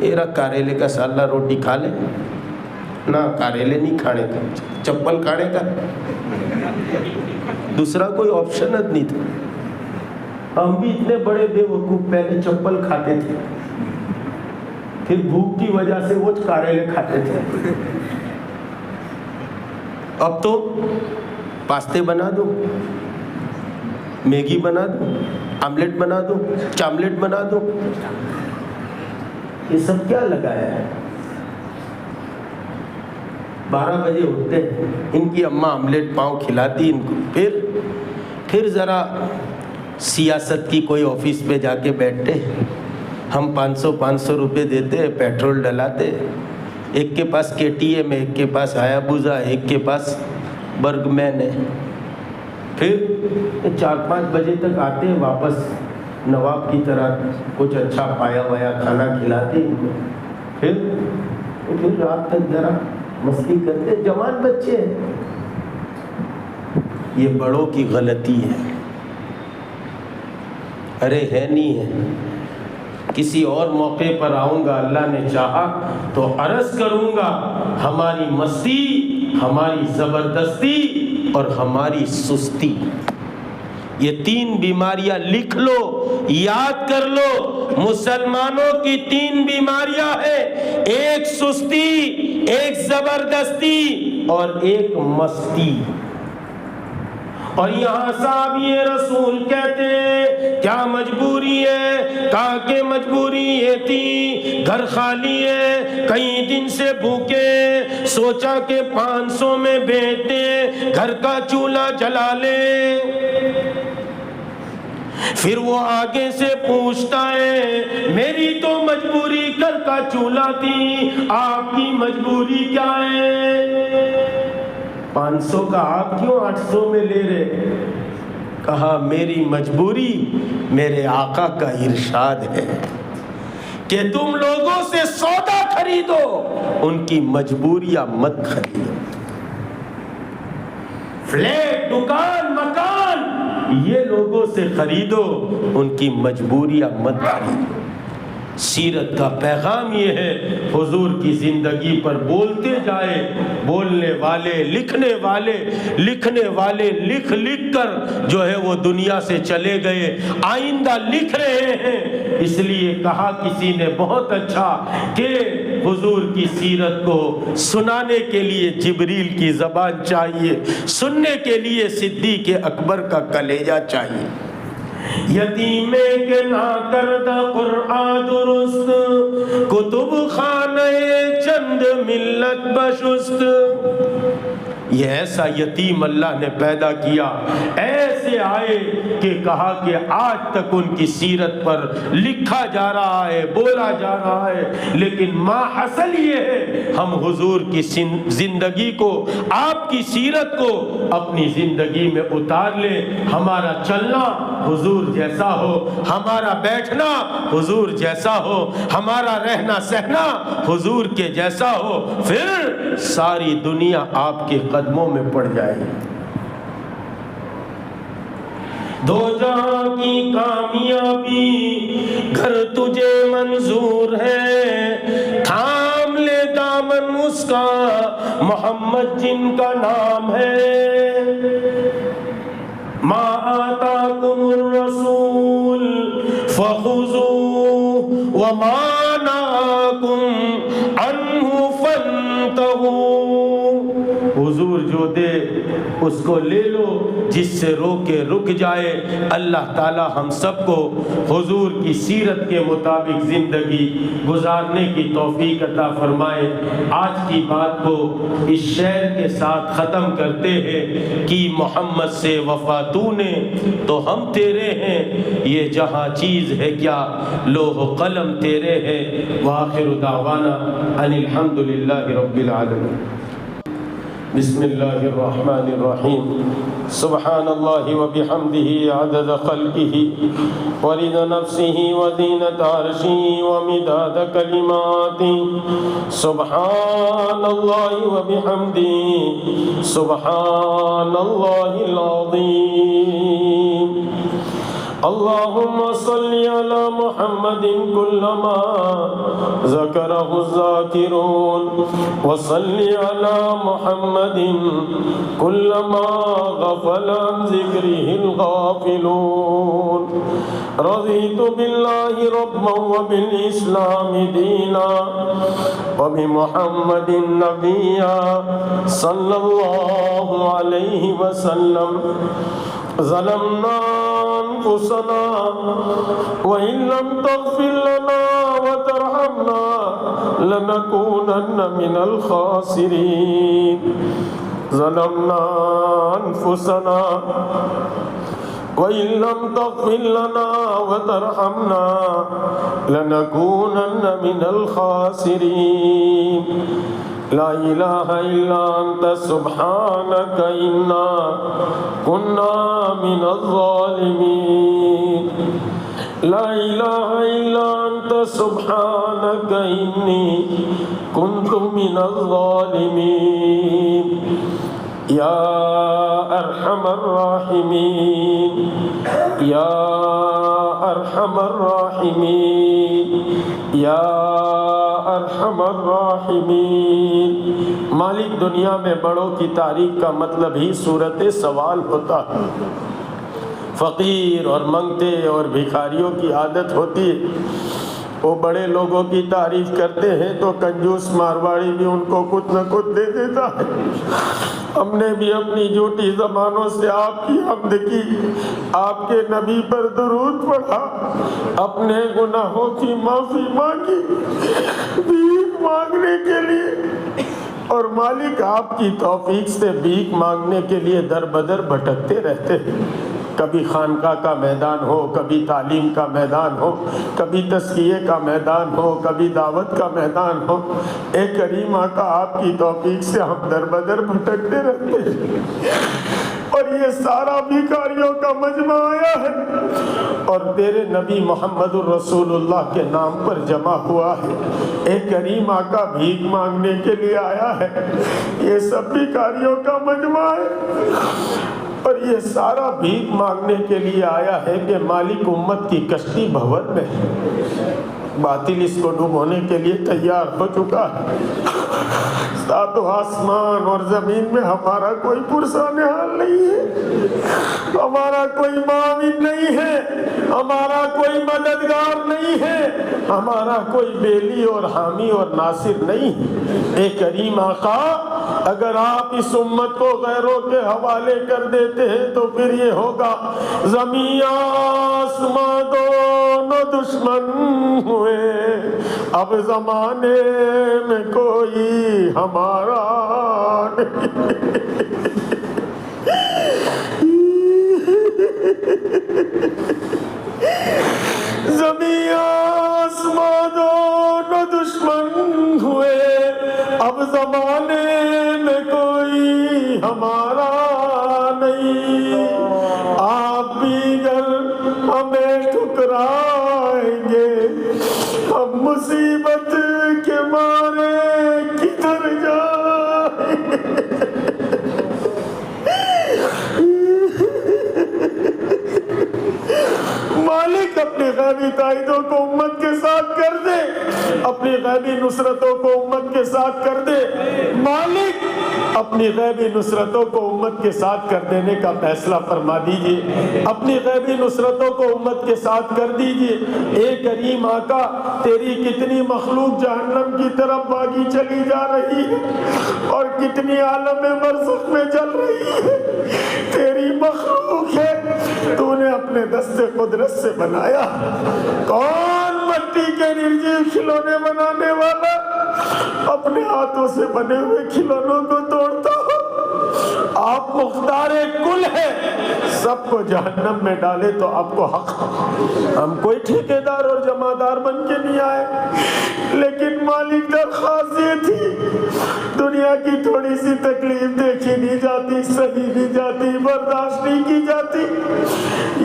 ایرا کاریلے کا سالہ روٹی کھا لے نہ کاریلے نہیں کھانے کا چپل کھانے کا. دوسرا کوئی آپشن نہیں تھا. ہم بھی اتنے بڑے بے وقوف پہلے چپل کھاتے تھے پھر بھوک کی وجہ سے وہ کاریلے کھاتے تھے. اب تو پاستے بنا دو میگی بنا دو آملیٹ بنا دو چاملیٹ بنا دو. یہ سب کیا لگایا ہے؟ 12 بجے اٹھتے ان کی اماں آملیٹ پاؤں کھلاتی ان کو. پھر ذرا سیاست کی کوئی آفس پہ جا کے بیٹھتے. ہم 500 روپے دیتے پیٹرول ڈلاتے. ایک کے پاس KTM ہے ایک کے پاس ہایابوزا ہے ایک کے پاس برگ مین ہے. پھر 4-5 بجے تک آتے واپس نواب کی طرح کچھ اچھا پایا وایا کھانا کھلاتے ان کو. پھر رات تک ذرا مستی کرتے. جوان بچے ہیں. یہ بڑوں کی غلطی ہے. ارے ہے نہیں ہے. کسی اور موقع پر آؤں گا اللہ نے چاہا تو عرض کروں گا ہماری مستی ہماری زبردستی اور ہماری سستی یہ 3 بیماریاں لکھ لو یاد کر لو. مسلمانوں کی 3 بیماریاں ہیں. ایک سستی ایک زبردستی اور ایک مستی. اور یہاں صاحب یہ رسول کہتے کیا مجبوری ہے؟ کہا کہ مجبوری یہ تھی گھر خالی ہے کئی دن سے بھوکے سوچا کہ 500 میں بیچ دیں گھر کا چولہا جلا لے. پھر وہ آگے سے پوچھتا ہے میری تو مجبوری گھر کا چولہا تھی آپ کی مجبوری کیا ہے؟ 500 کا آپ کیوں 800 میں لے رہے؟ کہا میری مجبوری میرے آقا کا ارشاد ہے کہ تم لوگوں سے سودا خریدو ان کی مجبوریاں مت خریدو. فلیٹ دکان مکان یہ لوگوں سے خریدو، ان کی مجبوریاں مت خریدو۔ سیرت کا پیغام یہ ہے، حضور کی زندگی پر بولتے جائے، بولنے والے لکھنے والے لکھ کر جو ہے وہ دنیا سے چلے گئے، آئندہ لکھ رہے ہیں۔ اس لیے کہا کسی نے بہت اچھا کہ حضور کی سیرت کو سنانے کے لیے جبریل کی زبان چاہیے، سننے کے لیے صدیق اکبر کا کلیجہ چاہیے۔ یتیم کے نا کردہ قرآن درست، کتب خانہ چند ملت بشست۔ یہ ایسا یتیم اللہ نے پیدا کیا، ایسے آئے کہ کہا کہ آج تک ان کی سیرت پر لکھا جا رہا ہے، بولا جا رہا ہے، لیکن ما حاصل یہ ہے ہم حضور کی زندگی کو، آپ کی سیرت کو اپنی زندگی میں اتار لیں۔ ہمارا چلنا حضور جیسا ہو، ہمارا بیٹھنا حضور جیسا ہو، ہمارا رہنا سہنا حضور کے جیسا ہو، پھر ساری دنیا آپ کے قدموں میں پڑ جائے گی۔ دو جہاں کی کامیابی گھر تجھے منظور ہے، تھام لے دامن اس کا محمد جن کا نام ہے۔ ما آتاکم الرسول فخذوہ وما نہاکم عنہ فانتہوا۔ حضور جو دے اس کو لے لو، جس سے روکے رک جائے۔ اللہ تعالی ہم سب کو حضور کی سیرت کے مطابق زندگی گزارنے کی توفیق عطا فرمائے۔ آج کی بات کو اس شعر کے ساتھ ختم کرتے ہیں کہ محمد سے وفا تو نے تو ہم تیرے ہیں، یہ جہاں چیز ہے کیا لوح و قلم تیرے ہیں۔ وآخر دعوانا ان الحمد للہ رب العالمین۔ بسم اللہ الرحمن الرحیم۔ سبحان اللہ وبحمدہ عدد خلقہ ورضا نفسہ وزینۃ عرشہ ومداد کلماتہ۔ سبحان اللہ وبحمدہ سبحان اللہ العظیم۔ اللہم صلی علی محمد کلما ذکرہ الذاکرون وصلی علی محمد کلما غفل عن ذکرہ الغافلون۔ رضیت باللہ ربا وبالاسلام دینا وبمحمد نبیا صلی اللہ علیہ وسلم۔ ظلمنا أنفسنا وإن لم تغفر لنا وترحمنا لنكونن من الخاسرين۔ ظلمنا أنفسنا وإن لم تغفر لنا وترحمنا لنكونن من الخاسرين۔ لا الہ الا انت سبحانک انا کنا من الظالمین۔ لا الہ الا انت سبحانک انی کنت من الظالمین۔ یا ارحم الراحمین، یا ارحم الراحمین، یا ارحم الراحمین۔ مالک دنیا میں بڑوں کی تعریف کا مطلب ہی صورت سوال ہوتا ہے۔ فقیر اور منگتے اور بھکاریوں کی عادت ہوتی ہے، وہ بڑے لوگوں کی تعریف کرتے ہیں تو کنجوس مارواڑی بھی ان کو کچھ نہ کچھ دے دیتا ہے۔ ہم نے بھی اپنی جھوٹی زبانوں سے آپ کی حمد کی، آپ کے نبی پر درود پڑھا، اپنے گناہوں کی معافی مانگی بھیک مانگنے کے لیے، اور مالک آپ کی توفیق سے بھیک مانگنے کے لیے در بدر بھٹکتے رہتے ہیں۔ کبھی خانقاہ کا میدان ہو، کبھی تعلیم کا میدان ہو، کبھی تزکیے کا میدان ہو، کبھی دعوت کا میدان ہو، اے کریم آقا آپ کی توفیق سے ہم در بدر بھٹکتے رہتے ہیں، اور یہ سارا بھکاریوں کا مجمع آیا ہے اور تیرے نبی محمد الرسول اللہ کے نام پر جمع ہوا ہے۔ اے کریم آقا بھیک مانگنے کے لیے آیا ہے، یہ سب بھکاریوں کا مجمع ہے، اور یہ سارا بھیک مانگنے کے لیے آیا ہے کہ مالک امت کی کشتی بھور میں باطل اس کو ڈبونے کے لیے تیار ہو چکا ہے۔ ساتوں آسمان اور زمین میں ہمارا کوئی پرسان حال نہیں ہے، ہمارا کوئی معاون نہیں ہے، ہمارا کوئی مددگار نہیں ہے، ہمارا کوئی بیلی اور حامی اور ناصر نہیں ہے۔ اے کریم آقا، اگر آپ اس امت کو غیروں کے حوالے کر دیتے ہیں تو پھر یہ ہوگا زمین آسمان دونوں دشمن ہوئے، اب زمانے میں کوئی ہمارا نہیں۔ زمین آسمان دونوں دشمن ہوئے، اب زمانے میں کوئی ہمارا نہیں۔ آپ بھی گر ہمیں ٹھکرائیں گے، ہم مصیبت کے مارے کدھر جائیں گے۔ مالک اپنی غیبی تائیدوں کو امت کے ساتھ کر دے، اپنی غیبی نصرتوں کو امت کے ساتھ کر دے۔ مالک اپنی غیبی نصرتوں کو امت کے ساتھ کر دینے کا فیصلہ فرما دیجئے، اپنی غیبی نصرتوں کو امت کے ساتھ کر دیجئے۔ اے کریم آقا، تیری کتنی مخلوق جہنم کی طرف بھاگی چلی جا رہی ہے اور کتنی عالم برزخ میں چل رہی ہے، تیری مخلوق ہے، تو نے اپنے دست قدرت سے بنایا۔ کون مٹی کے نرجیو کھلونے بنانے والا اپنے ہاتھوں سے بنے ہوئے کھلونوں کو توڑتا ہو؟ آپ مختار کل ہے، سب کو جہنم میں ڈالے تو آپ کو حق۔ ہم کوئی ٹھیکیدار اور جمعدار بن کے نہیں آئے، لیکن مالک درخواست یہ تھی، دنیا کی تھوڑی سی تکلیف دیکھی نہیں جاتی، سہی نہیں جاتی، برداشت نہیں کی جاتی،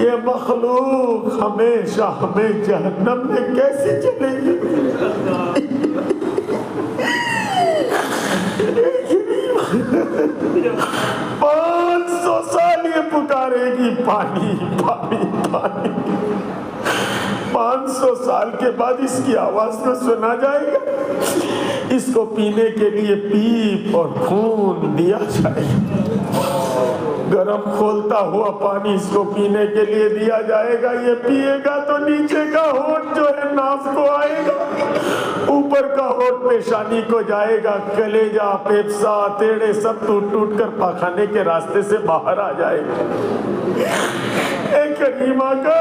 یہ مخلوق ہمیشہ ہمیں جہنم میں کیسے چلے گی؟ 500 سال یہ پکارے گی پانی پانی پانی، 500 سال کے بعد اس کی آواز کو سنا جائے گا، اس کو پینے کے لیے پیپ اور خون دیا جائے گا، گرم کھولتا ہوا پانی اس کو پینے کے لیے دیا جائے گا، یہ پیے گا تو نیچے کا ہونٹ جو ہے ناف کو آئے گا، اوپر کا ہونٹ پیشانی کو جائے گا، کلیجہ پیپسا تیڑے سب ٹوٹ ٹوٹ کر پاخانے کے راستے سے باہر آ جائے گا۔ اے کریم آقا،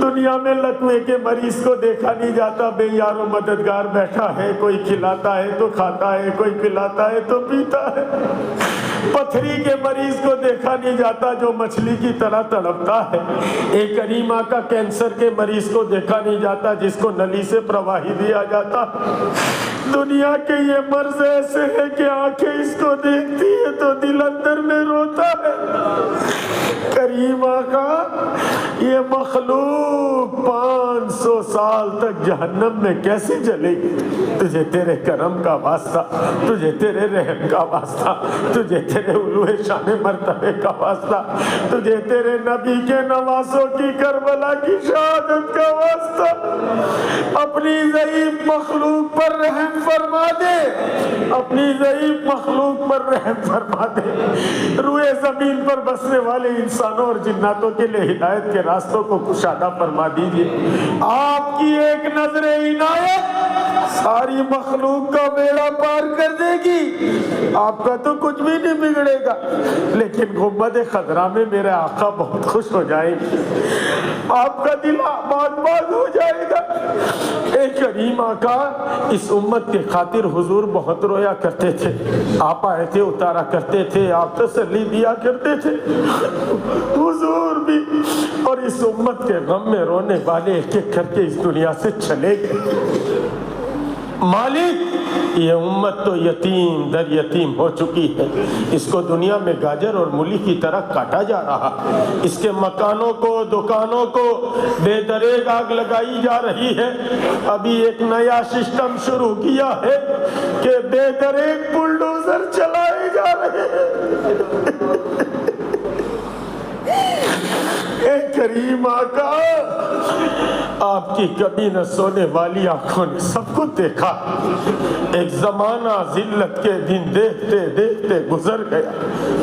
دنیا میں لقوے کے مریض کو دیکھا نہیں جاتا، بے یار و مددگار بیٹھا ہے، کوئی کھلاتا ہے تو کھاتا ہے، کوئی پلاتا ہے تو پیتا ہے۔ پتھری کے مریض کو دیکھا نہیں جاتا جو مچھلی کی طرح تڑپتا ہے۔ اے کریم آقا، کینسر کے مریض کو دیکھا نہیں جاتا جس کو نلی سے پرواہی دیا جاتا۔ دنیا کے یہ مرض ایسے ہے کہ آنکھیں اس کو دیکھتی ہے تو دل اندر میں روتا ہے۔ کریم آقا، یہ مخلوق 500 سال تک جہنم میں کیسے جلے گی؟ تجھے تیرے کرم کا واسطہ، تجھے تیرے رحم کا واسطہ، تجھے تیرے علو شان مرتبے کا واسطہ، تجھے تیرے نبی کے نواسوں کی کربلا کی شہادت کا واسطہ، اپنی ضعیف مخلوق پر رحم فرما دے، اپنی ضعیف مخلوق پر رحم فرما دے، روئے زمین پر بسنے والے انسانوں اور جناتوں کے لیے ہدایت کے راستوں کو کشادہ فرما دیجئے۔ آپ کی ایک نظر عنایت ساری مخلوق کا بیڑا پار کر دے گی، آپ کا تو کچھ بھی نہیں بگڑے گا، لیکن گنبد خضرا میں میرے آقا بہت خوش ہو جائیں گے، آپ کا دل آباد باد ہو جائے گا۔ اے کریم آقا، اس امت کے خاطر حضور بہت رویا کرتے تھے، آپ آئے تھے اتارا کرتے تھے، آپ تسلی دیا کرتے تھے، حضور بھی، اور اس امت کے غم میں رونے والے ایک ایک کر کے اس دنیا سے چلے گئے۔ مالک، یہ امت تو یتیم در یتیم ہو چکی ہے، اس کو دنیا میں گاجر اور مولی کی طرح کاٹا جا رہا، اس کے مکانوں کو دکانوں کو بے دریغ آگ لگائی جا رہی ہے۔ ابھی ایک نیا سسٹم شروع کیا ہے کہ بے دریغ بلڈوزر چلائے جا رہے ہیں۔ کریم آقا آپ کی کبھی نہ سونے والی آنکھوں نے سب کو دیکھا، ایک زمانہ ذلت کے دن دیکھتے دیکھتے گزر گیا،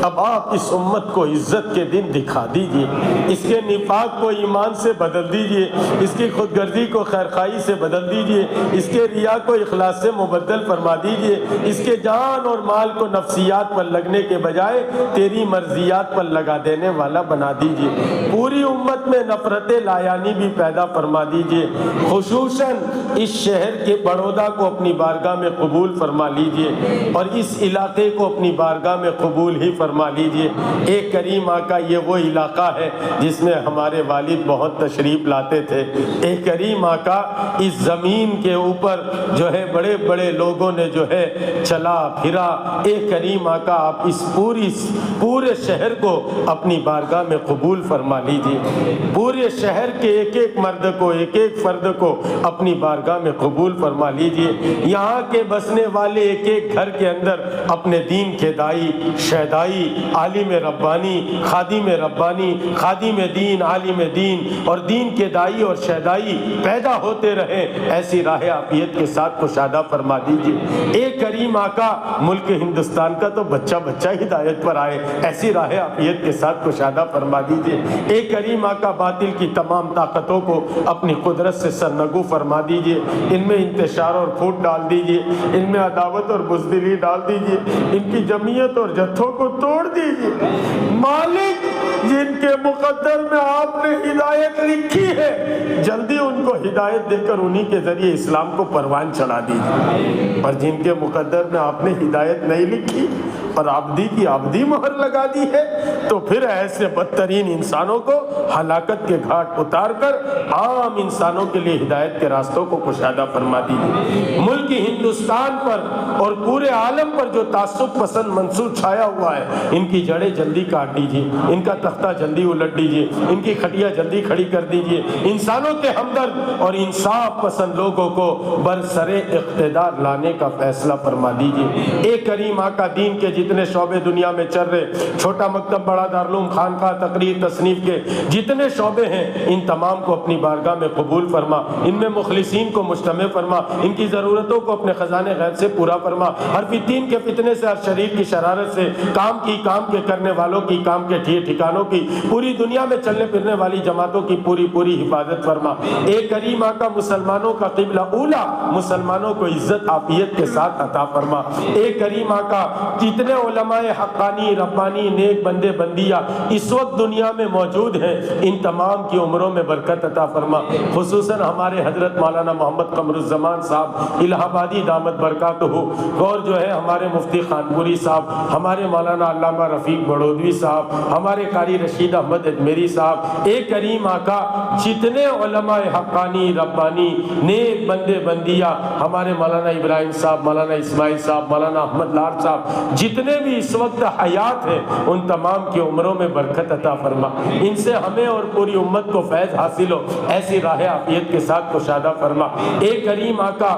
اب آپ اس امت کو عزت کے دن دکھا دیجئے، اس کے نفاق کو ایمان سے بدل دیجئے، اس کی خود غرضی کو خیرخواہی سے بدل دیجئے، اس کے ریا کو اخلاص سے مبدل فرما دیجئے، اس کے جان اور مال کو نفسیات پر لگنے کے بجائے تیری مرضیات پر لگا دینے والا بنا دیجئے، پوری امت میں نفرت لایانی بھی پیدا فرما دیجئے، خصوصاً اس شہر کے بڑودہ کو اپنی بارگاہ میں قبول فرما لیجئے اور اس علاقے کو اپنی بارگاہ میں قبول ہی فرما لیجئے۔ اے کریم آقا یہ وہ علاقہ ہے جس میں ہمارے والد بہت تشریف لاتے تھے، اے کریم آقا اس زمین کے اوپر جو ہے بڑے بڑے لوگوں نے جو ہے چلا پھرا، اے کریم آقا آپ اس پورے شہر کو اپنی بارگاہ میں قبول فرما لیجئے، پورے شہر کے ایک ایک مرد کو ایک ایک فرد کو اپنی بارگاہ میں قبول فرما لیجئے، یہاں کے بسنے والے ایک ایک گھر کے اندر اپنے دین کے دائی، شہدائی، عالم ربانی، خادم دین، عالم دین اور دین کے دائی اور شہدائی پیدا ہوتے رہے، ایسی راہ عافیت کے ساتھ کشادہ فرما دیجئے۔ اے کریم آقا ملک ہندوستان کا تو بچہ بچہ ہدایت پر آئے، ایسی راہ عافیت کے ساتھ کشادہ فرما دیجئے۔ اے کریم آقا باطل کی تمام طاقتوں کو اپنی قدرت سے سرنگو فرما دیجئے، ان میں انتشار اور پھوٹ ڈال دیجئے، ان میں عداوت اور بزدلی ڈال دیجئے، ان کی جمعیت اور جتھوں کو توڑ دیجئے۔ مالک جن کے مقدر میں آپ نے ہدایت لکھی ہے جلدی ان کو ہدایت دے کر انہی کے ذریعے اسلام کو پروان چڑھا دیجئے، اور جن کے مقدر میں آپ نے ہدایت نہیں لکھی اور آبدی کی آبدی مہر لگا دی ہے تو پھر ایسے بدترین انسانوں کو ہلاکت کے گھاٹ اتار کر عام انسانوں کے لیے ہدایت کے راستوں کو کشادہ فرما دیجیے۔ ملک ہندوستان پر اور پورے عالم پر جو تعصب پسند منصور چھایا ہوا ہے ان کی جڑیں جلدی کاٹ دیجیے، ان کا تختہ جلدی الٹ دیجیے، ان کی کھٹیا جلدی کھڑی کر دیجیے، انسانوں کے ہمدرد اور انصاف پسند لوگوں کو برسر اقتدار لانے کا فیصلہ فرما دیجیے۔ اے کریم آقا دین کے جتنے شعبے دنیا میں چل رہے، چھوٹا مکتب، بڑا دارالعلوم، خانقاہ، تقریر، تصنیف کے جتنے شعبے ہیں ان تمام کو اپنی بارگاہ میں قبول فرما، ان میں مخلصین کو مجتمع فرما، ان کی ضرورتوں کو اپنے خزانے غیب سے پورا فرما، ہر فتین کے فتنے سے، ہر شریر کی شرارت سے، کام کے کرنے والوں کی، کام کے ٹھکانوں کی، پوری دنیا میں چلنے پھرنے والی جماعتوں کی پوری حفاظت فرما۔ اے کریم آقا مسلمانوں کا قبلہ اولا مسلمانوں کو عزت عافیت کے ساتھ عطا فرما۔ اے کریم آقا جتنے علماء حقانی، ربانی، نیک بندے بندیاں اس وقت دنیا میں موجود ہیں ان تمام کی عمروں میں برکت عطا فرما، خصوصاً ہمارے حضرت مولانا محمد قمر الزمان صاحب الہ آبادی دامت برکاتہ، اور جو ہے ہمارے مفتی خانپوری صاحب، ہمارے مولانا علامہ رفیق بڑودوی صاحب، ہمارے قاری رشید احمد اجمیری صاحب۔ اے کریم آقا جتنے علماء حقانی، ربانی، نیک بندے بندیاں، ہمارے مولانا ابراہیم صاحب، مولانا اسماعیل صاحب، مولانا احمد لار صاحب، جتنے بھی اس وقت حیات ہیں ان تمام کی عمروں میں برکت عطا فرما، ان سے ہمیں اور پوری امت کو فیض حاصل ہو، ایسی راہ عافیت کے ساتھ کشادہ فرما۔ اے کریم آقا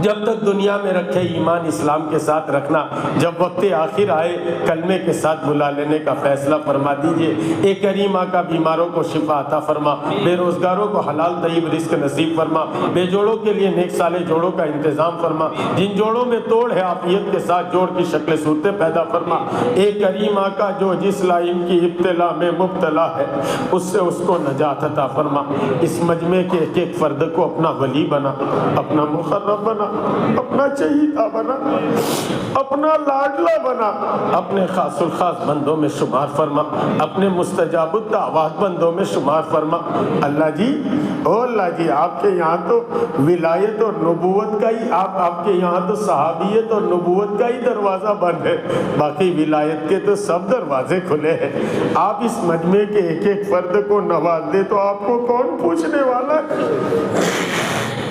جب تک دنیا میں رکھے ایمان اسلام کے ساتھ رکھنا، جب وقت آخر آئے کلمے کے ساتھ بلا لینے کا فیصلہ فرما دیجئے۔ اے کریم آقا بیماروں کو شفا عطا فرما، بے روزگاروں کو حلال طیب رزق نصیب فرما، بے جوڑوں کے لیے نیک صالح جوڑوں کا انتظام فرما، جن جوڑوں میں توڑ ہے عافیت کے ساتھ جوڑ کی شکل صورتیں پیدا فرما۔ اے کریم آقا جو جس لائن کی ابتلا میں مبتلا ہے اس سے اس کو نجات عطا فرما، اس مجمع کے ایک ایک فرد کو اپنا ولی بنا، اپنا مقرب بنا، اپنا چہیتا بنا، اپنا لاڈلا بنا، اپنے خاص الخاص بندوں میں شمار فرما، اپنے مستجاب الدعوات بندوں میں شمار فرما۔ اللہ جی، او اللہ جی، آپ کے یہاں تو ولایت اور نبوت کا ہی، آپ کے یہاں تو صحابیت اور نبوت کا ہی دروازہ بند ہے، باقی ولایت کے تو سب دروازے کھلے ہیں۔ آپ اس مجمع کے ایک ایک فرد کو نواز دے تو آپ کو کون پوچھنے والا ہے؟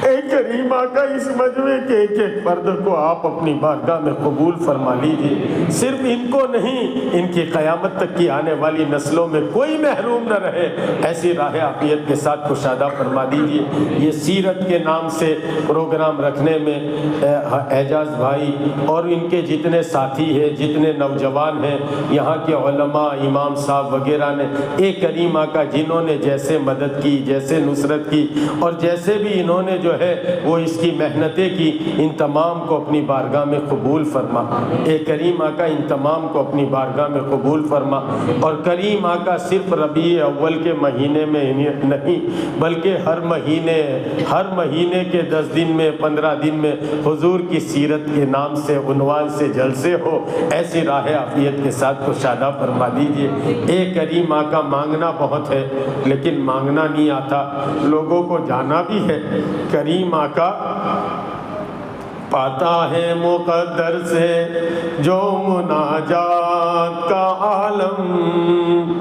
اے کریم آقا اس مجمع کے ایک ایک فرد کو آپ اپنی بارگاہ میں قبول فرما لیجیے، صرف ان کو نہیں، ان کی قیامت تک کی آنے والی نسلوں میں کوئی محروم نہ رہے، ایسی راہ عافیت کے ساتھ کشادہ فرما دیجیے۔ یہ سیرت کے نام سے پروگرام رکھنے میں اعجاز بھائی اور ان کے جتنے ساتھی ہیں، جتنے نوجوان ہیں، یہاں کے علماء، امام صاحب وغیرہ نے، اے کریم آقا جنہوں نے جیسے مدد کی، جیسے نصرت کی اور جیسے بھی انہوں نے جو ہے وہ اس کی محنتیں کی، ان تمام کو اپنی بارگاہ میں قبول فرما۔ اے کریم آقا ان تمام کو اپنی بارگاہ میں قبول فرما، اور کریم آقا صرف ربیع اول کے مہینے میں نہیں بلکہ ہر مہینے کے 10 دن میں، 15 دن میں حضور کی سیرت کے نام سے، عنوان سے جلسے ہو، ایسی راہ عافیت کے ساتھ کشادہ فرما دیجئے۔ اے کریم آقا مانگنا بہت ہے لیکن مانگنا نہیں آتا، لوگوں کو جانا بھی ہے۔ کریم آقا پاتا ہے مقدر سے جو مناجات کا عالم،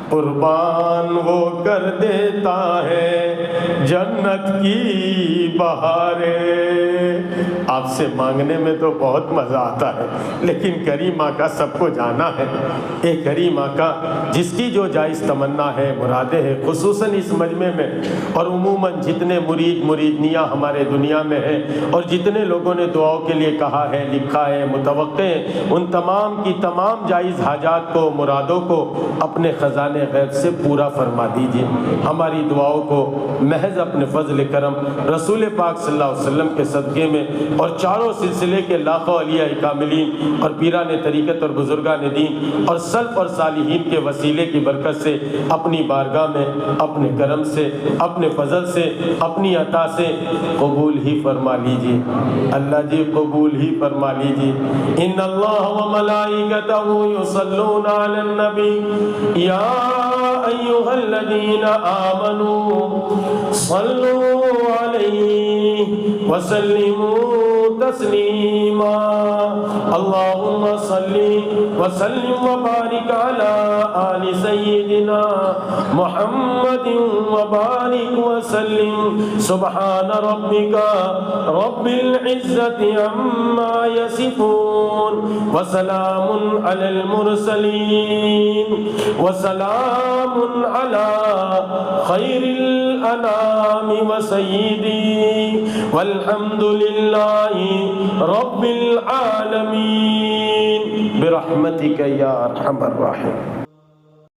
قربان وہ کر دیتا ہے جنت کی بہاریں۔ آپ سے مانگنے میں تو بہت مزہ آتا ہے لیکن کریم آقا سب کو جانا ہے۔ اے کریم آقا جس کی جو جائز تمنا ہے، مرادیں ہیں، خصوصاً اس مجمع میں اور عموماً جتنے مریدنیاں ہمارے دنیا میں ہیں اور جتنے لوگوں نے دعاؤں کے لیے کہا ہے، لکھا ہے، متوقع ہیں، ان تمام کی تمام جائز حاجات کو، مرادوں کو اپنے خزانے غیب سے پورا فرما دیجئے۔ ہماری دعاؤں کو محض اپنے فضل کرم رسول پاک صلی اللہ علیہ وسلم کے صدقے میں اور چاروں سلسلے کے لاکھوں اولیاء کاملین اور پیران طریقت اور بزرگان دین اور سلف اور صالحین کے وسیلے کی برکت سے اپنی بارگاہ میں اپنے کرم سے، اپنے فضل سے، اپنی عطا سے قبول ہی فرما لیجئے۔ اللہ جی قبول ہی فرما لیجئے۔ ان اللہ و ملائکتہ یصلون علی النبی یا ایھا الذین آمنوا صلوا علیہ وسلموا تسلیما۔ اللہم صلی وسلم وبارک علی آل سیدنا محمد وبارک وسلم۔ سبحان ربک رب العزت عما یصفون وسلام علی المرسلین وسلام علی خیر الانام وسیدی والحمد للہ رب العالمین برحمتک یا ارحم الراحمین۔